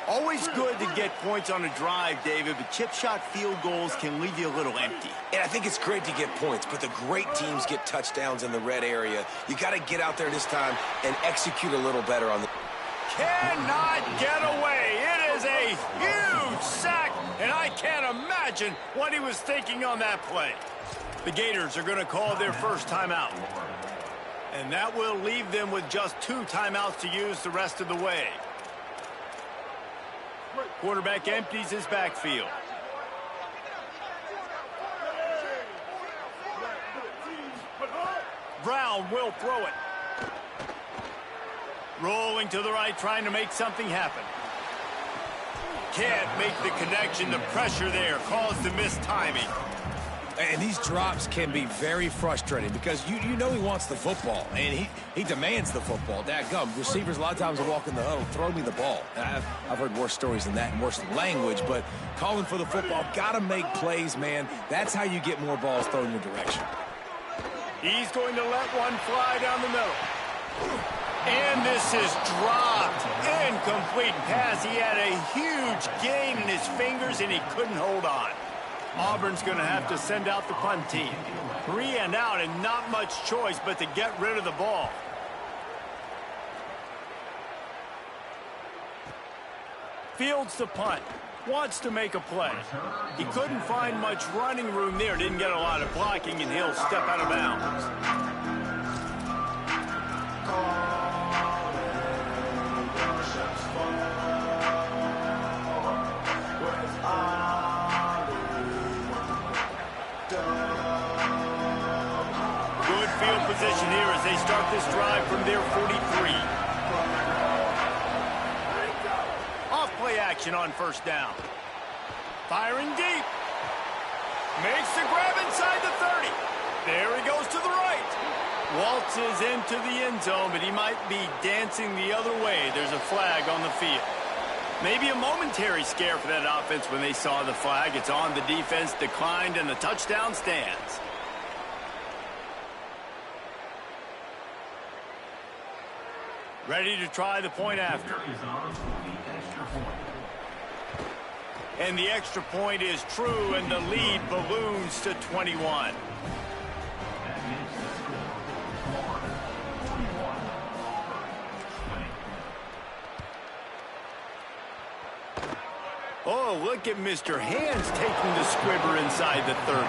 Always good to get points on a drive, David, but chip shot field goals can leave you a little empty. And I think it's great to get points, but the great teams get touchdowns in the red area. You got to get out there this time and execute a little better on the... Cannot get away. It is a huge sack, and I can't imagine what he was thinking on that play. The Gators are going to call their first timeout. And that will leave them with just 2 timeouts to use the rest of the way. Quarterback empties his backfield. Brown will throw it. Rolling to the right, trying to make something happen. Can't make the connection. The pressure there caused the missed timing. And these drops can be very frustrating because you know he wants the football, and he demands the football. Dadgum, receivers a lot of times will walk in the huddle, throw me the ball. I've heard worse stories than that and worse language, but calling for the football, got to make plays, man. That's how you get more balls thrown in your direction. He's going to let one fly down the middle. And this is dropped. Incomplete pass. He had a huge gain in his fingers, and he couldn't hold on. Auburn's going to have to send out the punt team. 3 and out and not much choice but to get rid of the ball. Fields the punt. Wants to make a play. He couldn't find much running room there. Didn't get a lot of blocking, and he'll step out of bounds. Position here as they start this drive from their 43. Off play action on first down. Firing deep. Makes the grab inside the 30. There he goes to the right. Waltzes into the end zone, but he might be dancing the other way. There's a flag on the field. Maybe a momentary scare for that offense when they saw the flag. It's on. The defense declined, and the touchdown stands. Ready to try the point after. And the extra point is true, and the lead balloons to 21. Oh, look at Mr. Hands taking the squibber inside the 30.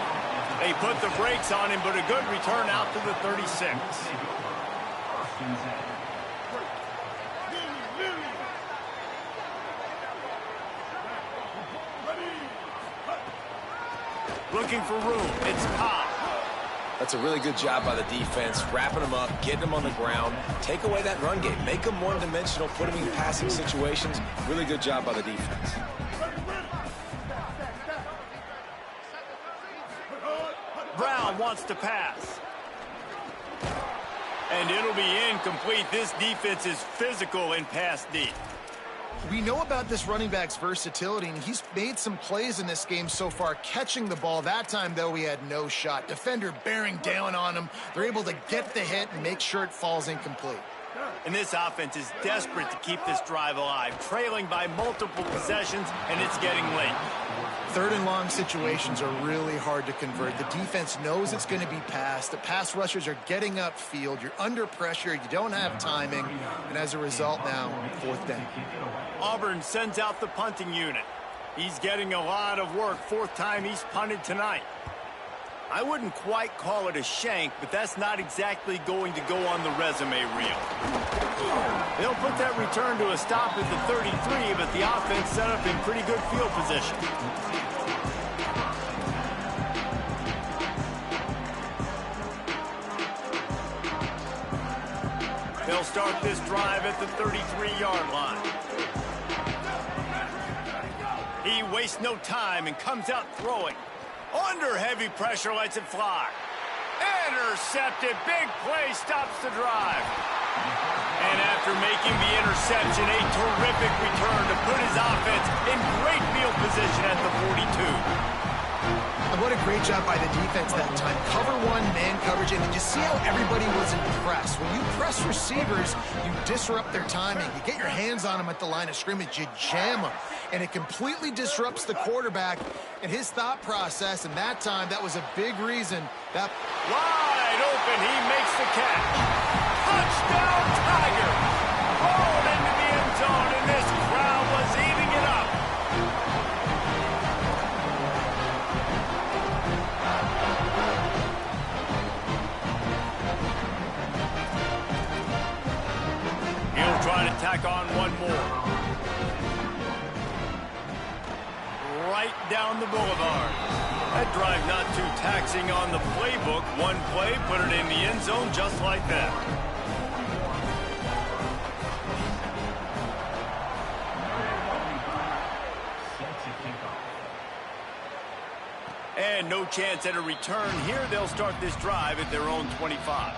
They put the brakes on him, but a good return out to the 36. Looking for room. It's Pop. That's a really good job by the defense, wrapping them up, getting them on the ground, take away that run game, make them one-dimensional, put them in passing situations. Really good job by the defense. Brown wants to pass. And it'll be incomplete. This defense is physical and pass deep. We know about this running back's versatility, and he's made some plays in this game so far, catching the ball. That time, though, he had no shot. Defender bearing down on him. They're able to get the hit and make sure it falls incomplete. And this offense is desperate to keep this drive alive, trailing by multiple possessions, and it's getting late. Third and long situations are really hard to convert. The defense knows it's going to be passed. The pass rushers are getting upfield. You're under pressure. You don't have timing. And as a result now, fourth down. Auburn sends out the punting unit. He's getting a lot of work. Fourth time he's punted tonight. I wouldn't quite call it a shank, but that's not exactly going to go on the resume reel. They'll put that return to a stop at the 33, but the offense set up in pretty good field position. They'll start this drive at the 33-yard line. He wastes no time and comes out throwing. Under heavy pressure, lets it fly. Intercepted. Big play stops the drive. And after making the interception, a terrific return to put his offense in great field position at the 42. And what a great job by the defense that time. Cover one, man coverage, and you see how everybody was impressed. When you press receivers, you disrupt their timing. You get your hands on them at the line of scrimmage. You jam them. And it completely disrupts the quarterback and his thought process. And that time, that was a big reason that... Wide open, he makes the catch. Touchdown, Tiger! Rolled into the end zone, and this crowd was eating it up. He'll try to tack on one more. Right down the boulevard. That drive not too taxing on the playbook. One play, put it in the end zone just like that. And no chance at a return here. They'll start this drive at their own 25.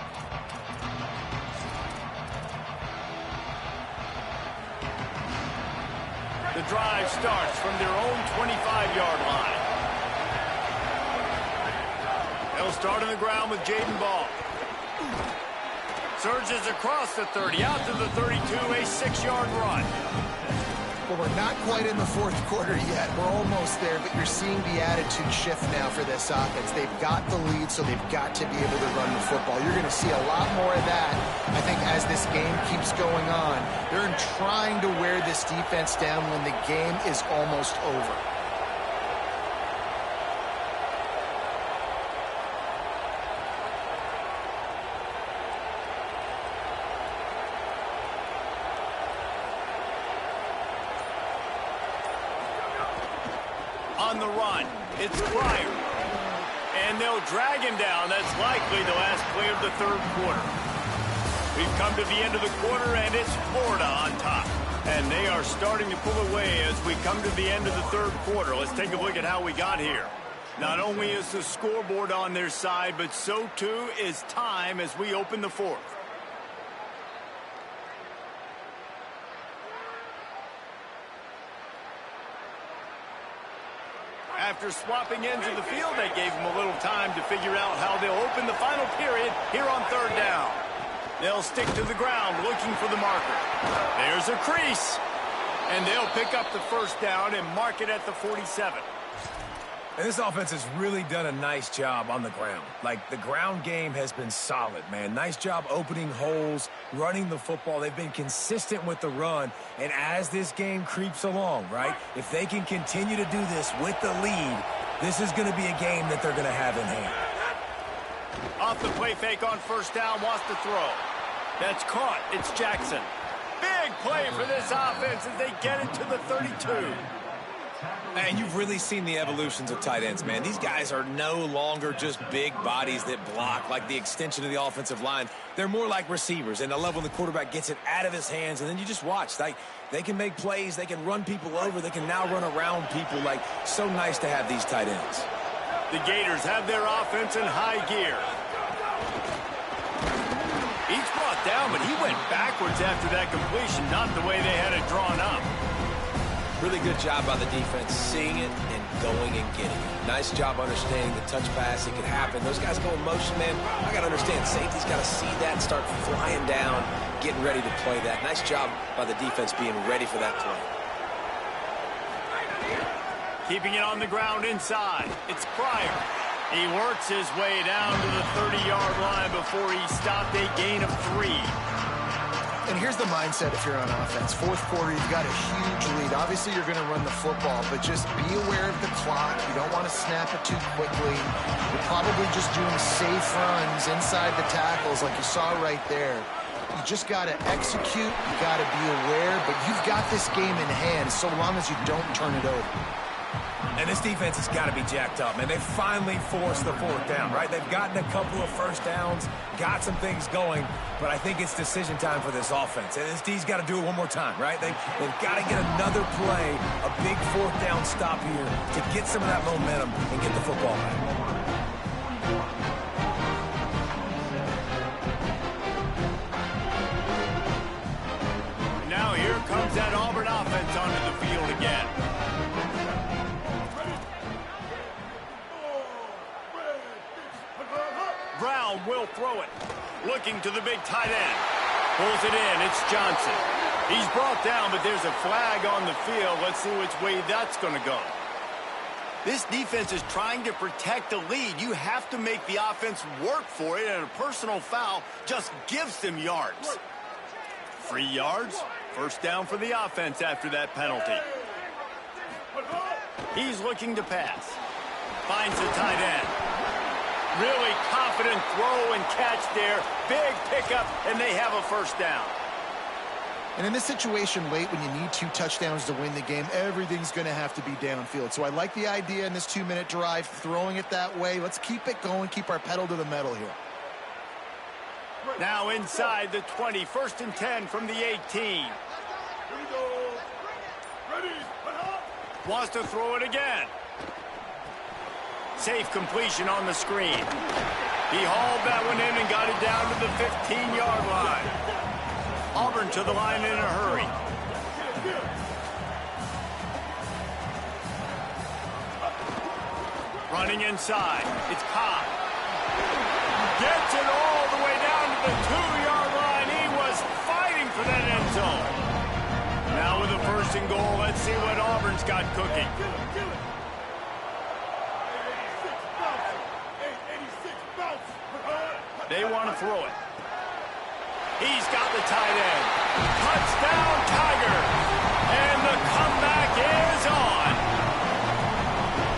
The drive starts from their own 25-yard line. They'll start on the ground with Jaden Ball. Surges across the 30, out to the 32, a 6-yard run. Well, we're not quite in the fourth quarter yet. We're almost there, but you're seeing the attitude shift now for this offense. They've got the lead, so they've got to be able to run the football. You're going to see a lot more of that, I think, as this game keeps going on. They're trying to wear this defense down when the game is almost over. On the run, it's Pryor. And they'll drag him down. That's likely the last play of the third quarter. We've come to the end of the quarter, and it's Florida on top. And they are starting to pull away as we come to the end of the third quarter. Let's take a look at how we got here. Not only is the scoreboard on their side, but so too is time as we open the fourth. After swapping ends of the field, they gave them a little time to figure out how they'll open the final period here on third down. They'll stick to the ground looking for the marker. There's a crease. And they'll pick up the first down and mark it at the 47. And this offense has really done a nice job on the ground. Like, the ground game has been solid, man. Nice job opening holes, running the football. They've been consistent with the run. And as this game creeps along, right, if they can continue to do this with the lead, this is going to be a game that they're going to have in hand. Off the play fake on first down, wants to throw. That's caught. It's Jackson. Big play for this offense as they get it to the 32. And you've really seen the evolutions of tight ends, man. These guys are no longer just big bodies that block like the extension of the offensive line. They're more like receivers, and the level the quarterback gets it out of his hands, and then you just watch. They can make plays. They can run people over. They can now run around people. Like, so nice to have these tight ends. The Gators have their offense in high gear. He's brought down, but he went backwards after that completion, not the way they had it drawn up. Really good job by the defense, seeing it and going and getting it. Nice job understanding the touch pass. It could happen. Those guys go in motion, man. I got to understand, safety's got to see that and start flying down getting ready to play that. Nice job by the defense being ready for that play. Keeping it on the ground inside. It's Pryor. He works his way down to the 30-yard line before he stopped a gain of 3. And here's the mindset if you're on offense. Fourth quarter, you've got a huge lead. Obviously, you're going to run the football, but just be aware of the clock. You don't want to snap it too quickly. You're probably just doing safe runs inside the tackles like you saw right there. You just got to execute. You got to be aware, but you've got this game in hand so long as you don't turn it over. And this defense has got to be jacked up, man. They finally forced the 4th down, right? They've gotten a couple of first downs, got some things going, but I think it's decision time for this offense. And this D's got to do it one more time, right? They've got to get another play, a big 4th down stop here to get some of that momentum and get the football back. Now here comes that Auburn offense onto the field again. Brown will throw it. Looking to the big tight end. Pulls it in. It's Johnson. He's brought down, but there's a flag on the field. Let's see which way that's going to go. This defense is trying to protect the lead. You have to make the offense work for it, and a personal foul just gives them yards. 3 yards. First down for the offense after that penalty. He's looking to pass. Finds the tight end. Really confident throw and catch there. Big pickup, and they have a first down. And in this situation late when you need 2 touchdowns to win the game, everything's going to have to be downfield. So I like the idea in this 2-minute drive, throwing it that way. Let's keep it going, keep our pedal to the metal here. Now inside the 20, 1st and 10 from the 18. Wants to throw it again. Safe completion on the screen. He hauled that one in and got it down to the 15-yard line. Auburn to the line in a hurry. Running inside. It's Cobb. Gets it all the way down to the 2-yard line. He was fighting for that end zone. Now with a 1st and goal, let's see what Auburn's got cooking. They want to throw it. He's got the tight end. Touchdown, Tiger. And the comeback is on.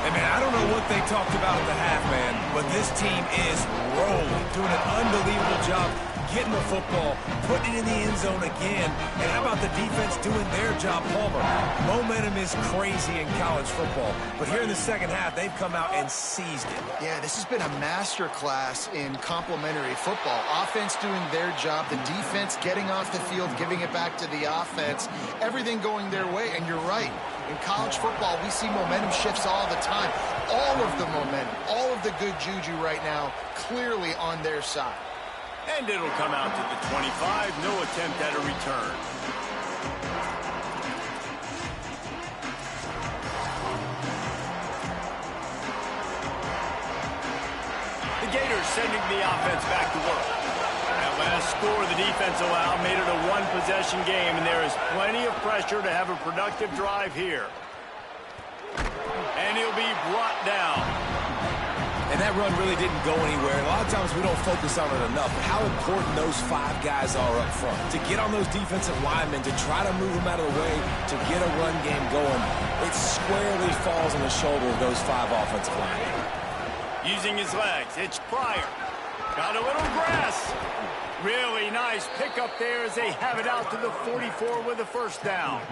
Hey, man, I don't know what they talked about at the half, man, but this team is rolling, doing an unbelievable job getting the football, putting it in the end zone again. And how about the defense doing their job, Palmer? Momentum is crazy in college football, but here in the second half, they've come out and seized it. Yeah, this has been a master class in complementary football. Offense doing their job, the defense getting off the field, giving it back to the offense, everything going their way. And you're right. In college football, we see momentum shifts all the time. All of the momentum, all of the good juju right now, clearly on their side. And it'll come out to the 25. No attempt at a return. The Gators sending the offense back to work. That last score the defense allowed made it a 1-possession game, and there is plenty of pressure to have a productive drive here. And he'll be brought down. And that run really didn't go anywhere. A lot of times we don't focus on it enough. But how important those 5 guys are up front. To get on those defensive linemen, to try to move them out of the way, to get a run game going, it squarely falls on the shoulder of those 5 offensive linemen. Using his legs, it's Pryor. Got a little grass. Really nice pickup there as they have it out to the 44 with a first down.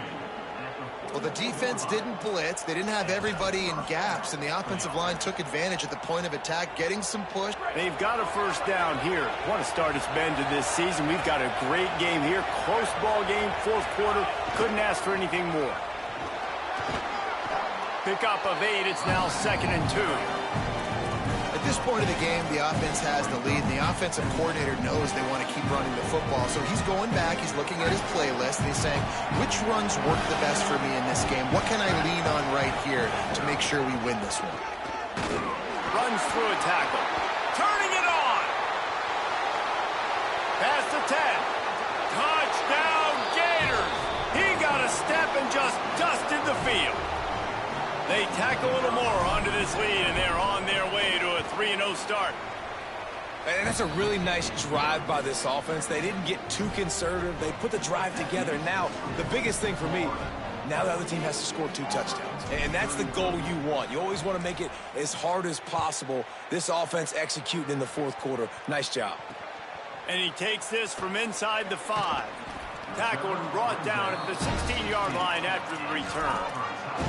Well, the defense didn't blitz. They didn't have everybody in gaps, and the offensive line took advantage at the point of attack, getting some push. They've got a first down here. What a start it's been to this season. We've got a great game here. Close ball game, 4th quarter. Couldn't ask for anything more. Pickup of 8. It's now 2nd and 2. At this point of the game, the offense has the lead, and the offensive coordinator knows they want to keep running the football. So he's going back, he's looking at his playlist, and he's saying, which runs work the best for me in this game? What can I lean on right here to make sure we win this one? Runs through a tackle. Turning it on. Past the 10. down, Gators! He got a step and just dusted the field. They tack a little more onto this lead, and they're on their way to a 3-0 start. And that's a really nice drive by this offense. They didn't get too conservative. They put the drive together. Now, the biggest thing for me, now the other team has to score 2 touchdowns. And that's the goal you want. You always want to make it as hard as possible. This offense executing in the fourth quarter. Nice job. And he takes this from inside the 5. Tackled and brought down at the 16-yard line after the return.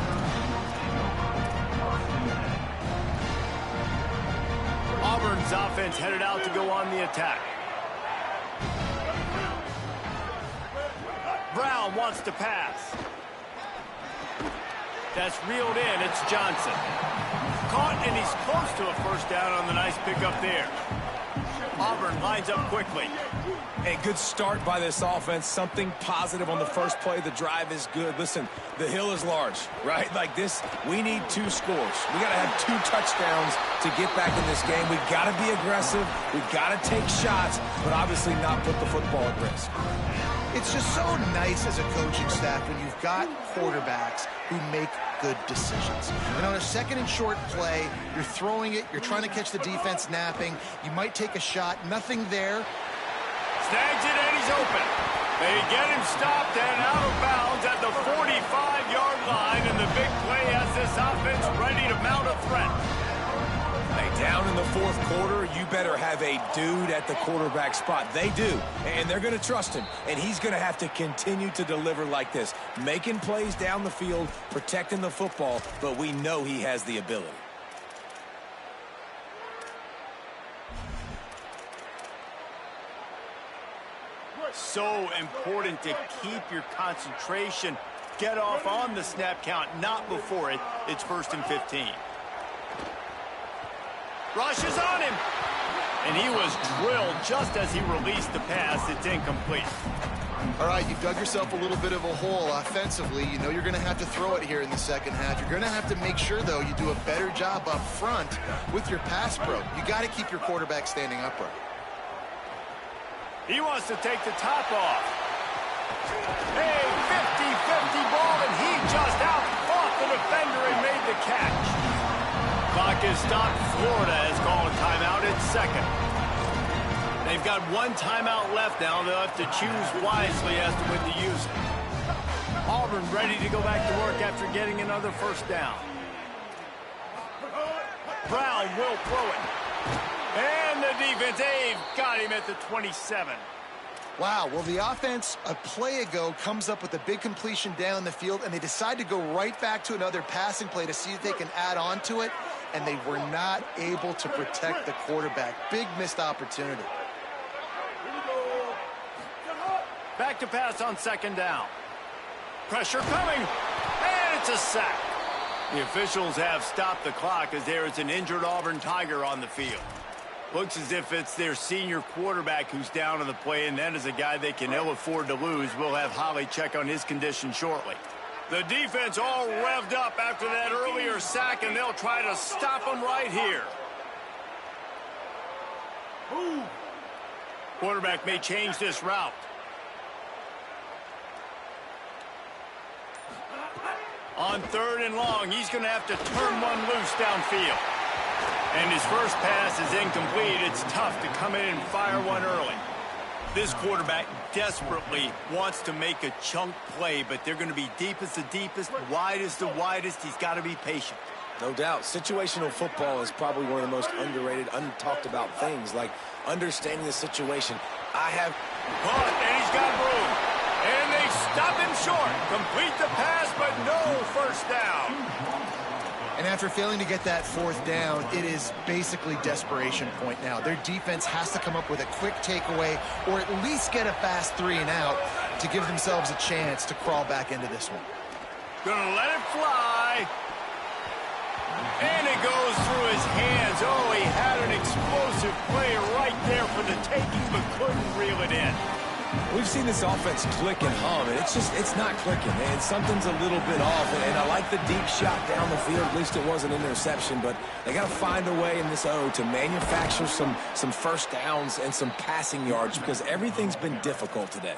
Auburn's offense headed out to go on the attack. Brown wants to pass. That's reeled in. It's Johnson. Caught, and he's close to a first down on the nice pickup there. Auburn lines up quickly. A good start by this offense. Something positive on the first play. The drive is good. Listen, the hill is large, right? Like this, we need 2 scores. We got to have 2 touchdowns to get back in this game. We got to be aggressive. We got to take shots, but obviously not put the football at risk. It's just so nice as a coaching staff when you've got quarterbacks who make good decisions. And on a second and short play, you're throwing it, you're trying to catch the defense napping, you might take a shot, nothing there. Snags it, and he's open. They get him stopped and out of bounds at the 45-yard line, and the big play has this offense ready to mount a threat. Down in the fourth quarter, you better have a dude at the quarterback spot. They do, and they're going to trust him, and he's going to have to continue to deliver like this, making plays down the field, protecting the football, but we know he has the ability. So important to keep your concentration, get off on the snap count, not before it. It's 1st and 15. Rushes on him, and he was drilled just as he released the pass. It's incomplete. All right, you've dug yourself a little bit of a hole offensively. You know you're going to have to throw it here in the second half. You're going to have to make sure, though, you do a better job up front with your pass pro. You got to keep your quarterback standing upright. He wants to take the top off. A 50-50 ball, and he just out-fought the defender and made the catch. Clock is stopped. Florida has called a timeout at 2nd. They've got 1 timeout left now. They'll have to choose wisely as to when to use it. Auburn ready to go back to work after getting another first down. Brown will throw it. And the defense, they've got him at the 27. Wow, well, the offense a play ago comes up with a big completion down the field, and they decide to go right back to another passing play to see if they can add on to it, and they were not able to protect the quarterback. Big missed opportunity. Back to pass on 2nd down. Pressure coming, and it's a sack. The officials have stopped the clock as there is an injured Auburn Tiger on the field. Looks as if it's their senior quarterback who's down on the play, and that is a guy they can ill afford to lose. We'll have Holly check on his condition shortly. The defense all revved up after that earlier sack, and they'll try to stop him right here. Quarterback may change this route. On 3rd and long, he's going to have to turn one loose downfield. And his first pass is incomplete. It's tough to come in and fire one early. This quarterback desperately wants to make a chunk play, but they're going to be deep as the deepest, wide as the widest. He's got to be patient. No doubt. Situational football is probably one of the most underrated, untalked about things, like understanding the situation. And he's got room. And they stop him short. Complete the pass, but no first down. And after failing to get that 4th down, it is basically desperation point now. Their defense has to come up with a quick takeaway or at least get a fast 3 and out to give themselves a chance to crawl back into this one. Gonna let it fly. And it goes through his hands. Oh, he had an explosive play right there for the taking, but couldn't reel it in. We've seen this offense click and hum, and it's not clicking, and something's a little bit off. And I like the deep shot down the field. At least it was an interception, but they got to find a way in this O to manufacture some first downs and some passing yards because everything's been difficult today.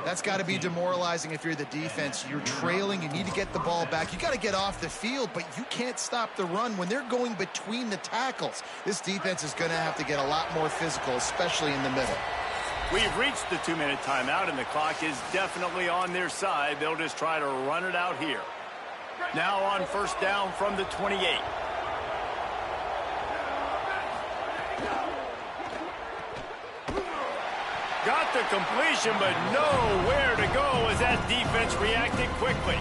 That's got to be demoralizing if you're the defense. You're trailing. You need to get the ball back. You got to get off the field, but you can't stop the run when they're going between the tackles. This defense is going to have to get a lot more physical, especially in the middle. We've reached the 2-minute timeout, and the clock is definitely on their side. They'll just try to run it out here. Now on first down from the 28. Got the completion, but nowhere to go as that defense reacted quickly.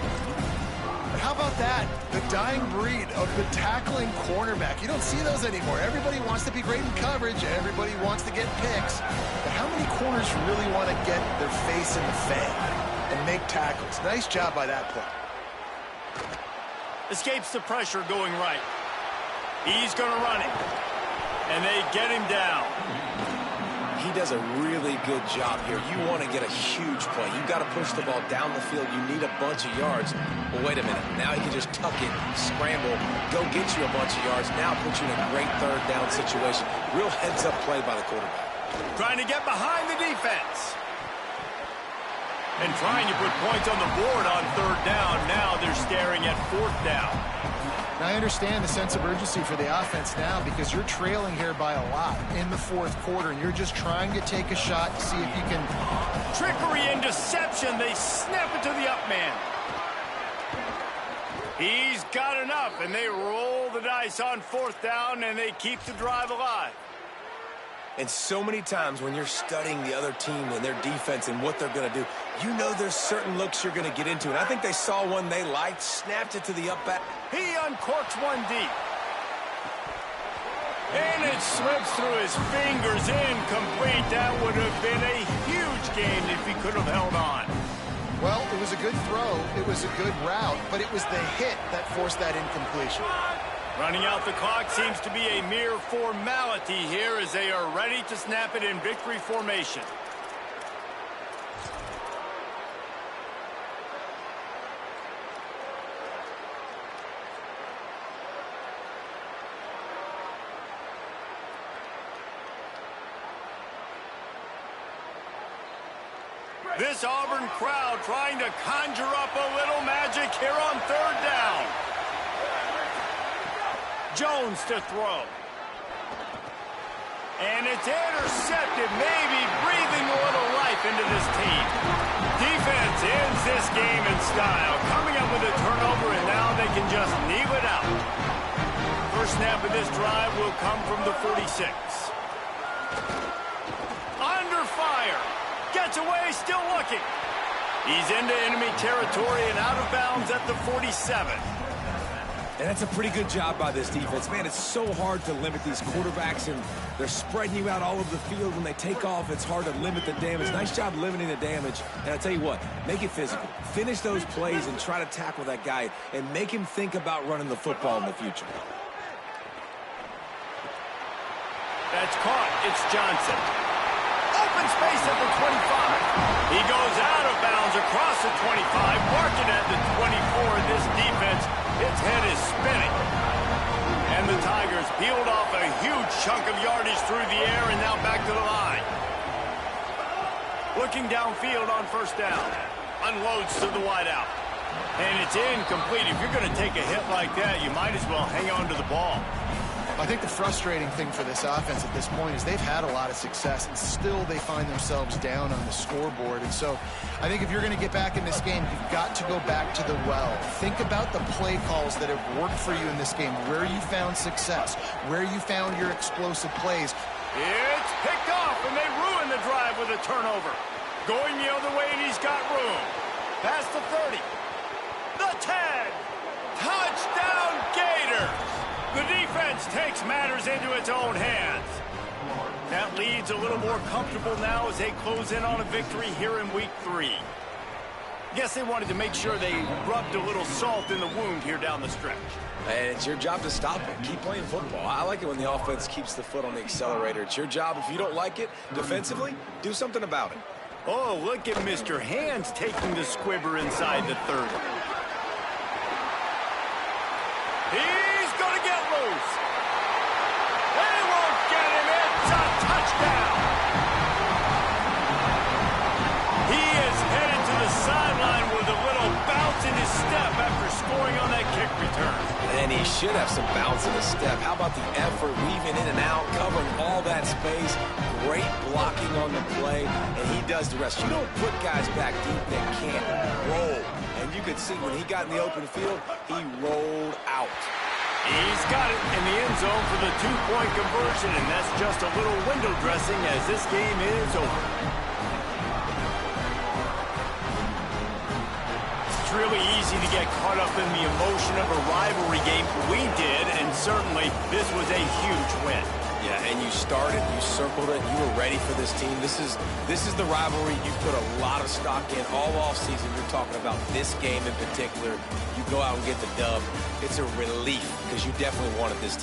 But how about that? The dying breed of the tackling cornerback. You don't see those anymore. Everybody wants to be great in coverage. Everybody wants to get picks. But how many corners really want to get their face in the fan and make tackles? Nice job by that play. Escapes the pressure going right. He's going to run it. And they get him down. He does a really good job here. You want to get a huge play. You've got to push the ball down the field. You need a bunch of yards. Well, wait a minute. Now he can just tuck it, scramble, go get you a bunch of yards. Now put you in a great third down situation. Real heads-up play by the quarterback. Trying to get behind the defense. And trying to put points on the board on third down. Now they're staring at fourth down. Now, I understand the sense of urgency for the offense now because you're trailing here by a lot in the fourth quarter, and you're just trying to take a shot to see if you can. Trickery and deception. They snap it to the up man. He's got enough, and they roll the dice on fourth down, and they keep the drive alive. And so many times when you're studying the other team and their defense and what they're going to do, you know there's certain looks you're going to get into. And I think they saw one they liked, snapped it to the up back. He uncorks one deep. And it slips through his fingers, incomplete. That would have been a huge gain if he could have held on. Well, it was a good throw. It was a good route, but it was the hit that forced that incompletion. Running out the clock seems to be a mere formality here as they are ready to snap it in victory formation. This Auburn crowd trying to conjure up a little magic here on third down. Jones to throw. And it's intercepted, maybe breathing a little life into this team. Defense ends this game in style, coming up with a turnover, and now they can just kneel it out. First snap of this drive will come from the 46. Under fire. Gets away, still looking. He's into enemy territory and out of bounds at the 47. And that's a pretty good job by this defense. Man, it's so hard to limit these quarterbacks, and they're spreading you out all over the field. When they take off, it's hard to limit the damage. Nice job limiting the damage. And I tell you what, make it physical. Finish those plays and try to tackle that guy and make him think about running the football in the future. That's caught. It's Johnson. Open space at the 25. He goes out of bounds across the 25, marking at the 24. This defense, its head is spinning. And the Tigers peeled off a huge chunk of yardage through the air and now back to the line. Looking downfield on first down. Unloads to the wideout. And it's incomplete. If you're going to take a hit like that, you might as well hang on to the ball. I think the frustrating thing for this offense at this point is they've had a lot of success, and still they find themselves down on the scoreboard. And so I think if you're going to get back in this game, you've got to go back to the well. Think about the play calls that have worked for you in this game, where you found success, where you found your explosive plays. It's picked off, and they ruin the drive with a turnover. Going the other way, and he's got room. Past the 30. The 10. Touchdown, Gators. The defense takes matters into its own hands. That lead's a little more comfortable now as they close in on a victory here in week 3. Guess they wanted to make sure they rubbed a little salt in the wound here down the stretch. And it's your job to stop it. Keep playing football. I like it when the offense keeps the foot on the accelerator. It's your job. If you don't like it defensively, do something about it. Oh, look at Mr. Hands taking the squibber inside the 30. He's going to get loose. They won't get him. It's a touchdown. He is headed to the sideline with a little bounce in his step after scoring on that kick return. And he should have some bounce in his step. How about the effort, weaving in and out, covering all that space. Great blocking on the play, and he does the rest. You don't put guys back deep that can't roll. And you could see when he got in the open field, he rolled out. He's got it in the end zone for the two-point conversion, and that's just a little window dressing as this game is over. It's really easy to get caught up in the emotion of a rivalry game. We did, and certainly this was a huge win. Yeah, and you started, you circled it, you were ready for this team. This is the rivalry you put a lot of stock in all offseason. You're talking about this game in particular. You go out and get the dub. It's a relief because you definitely wanted this team.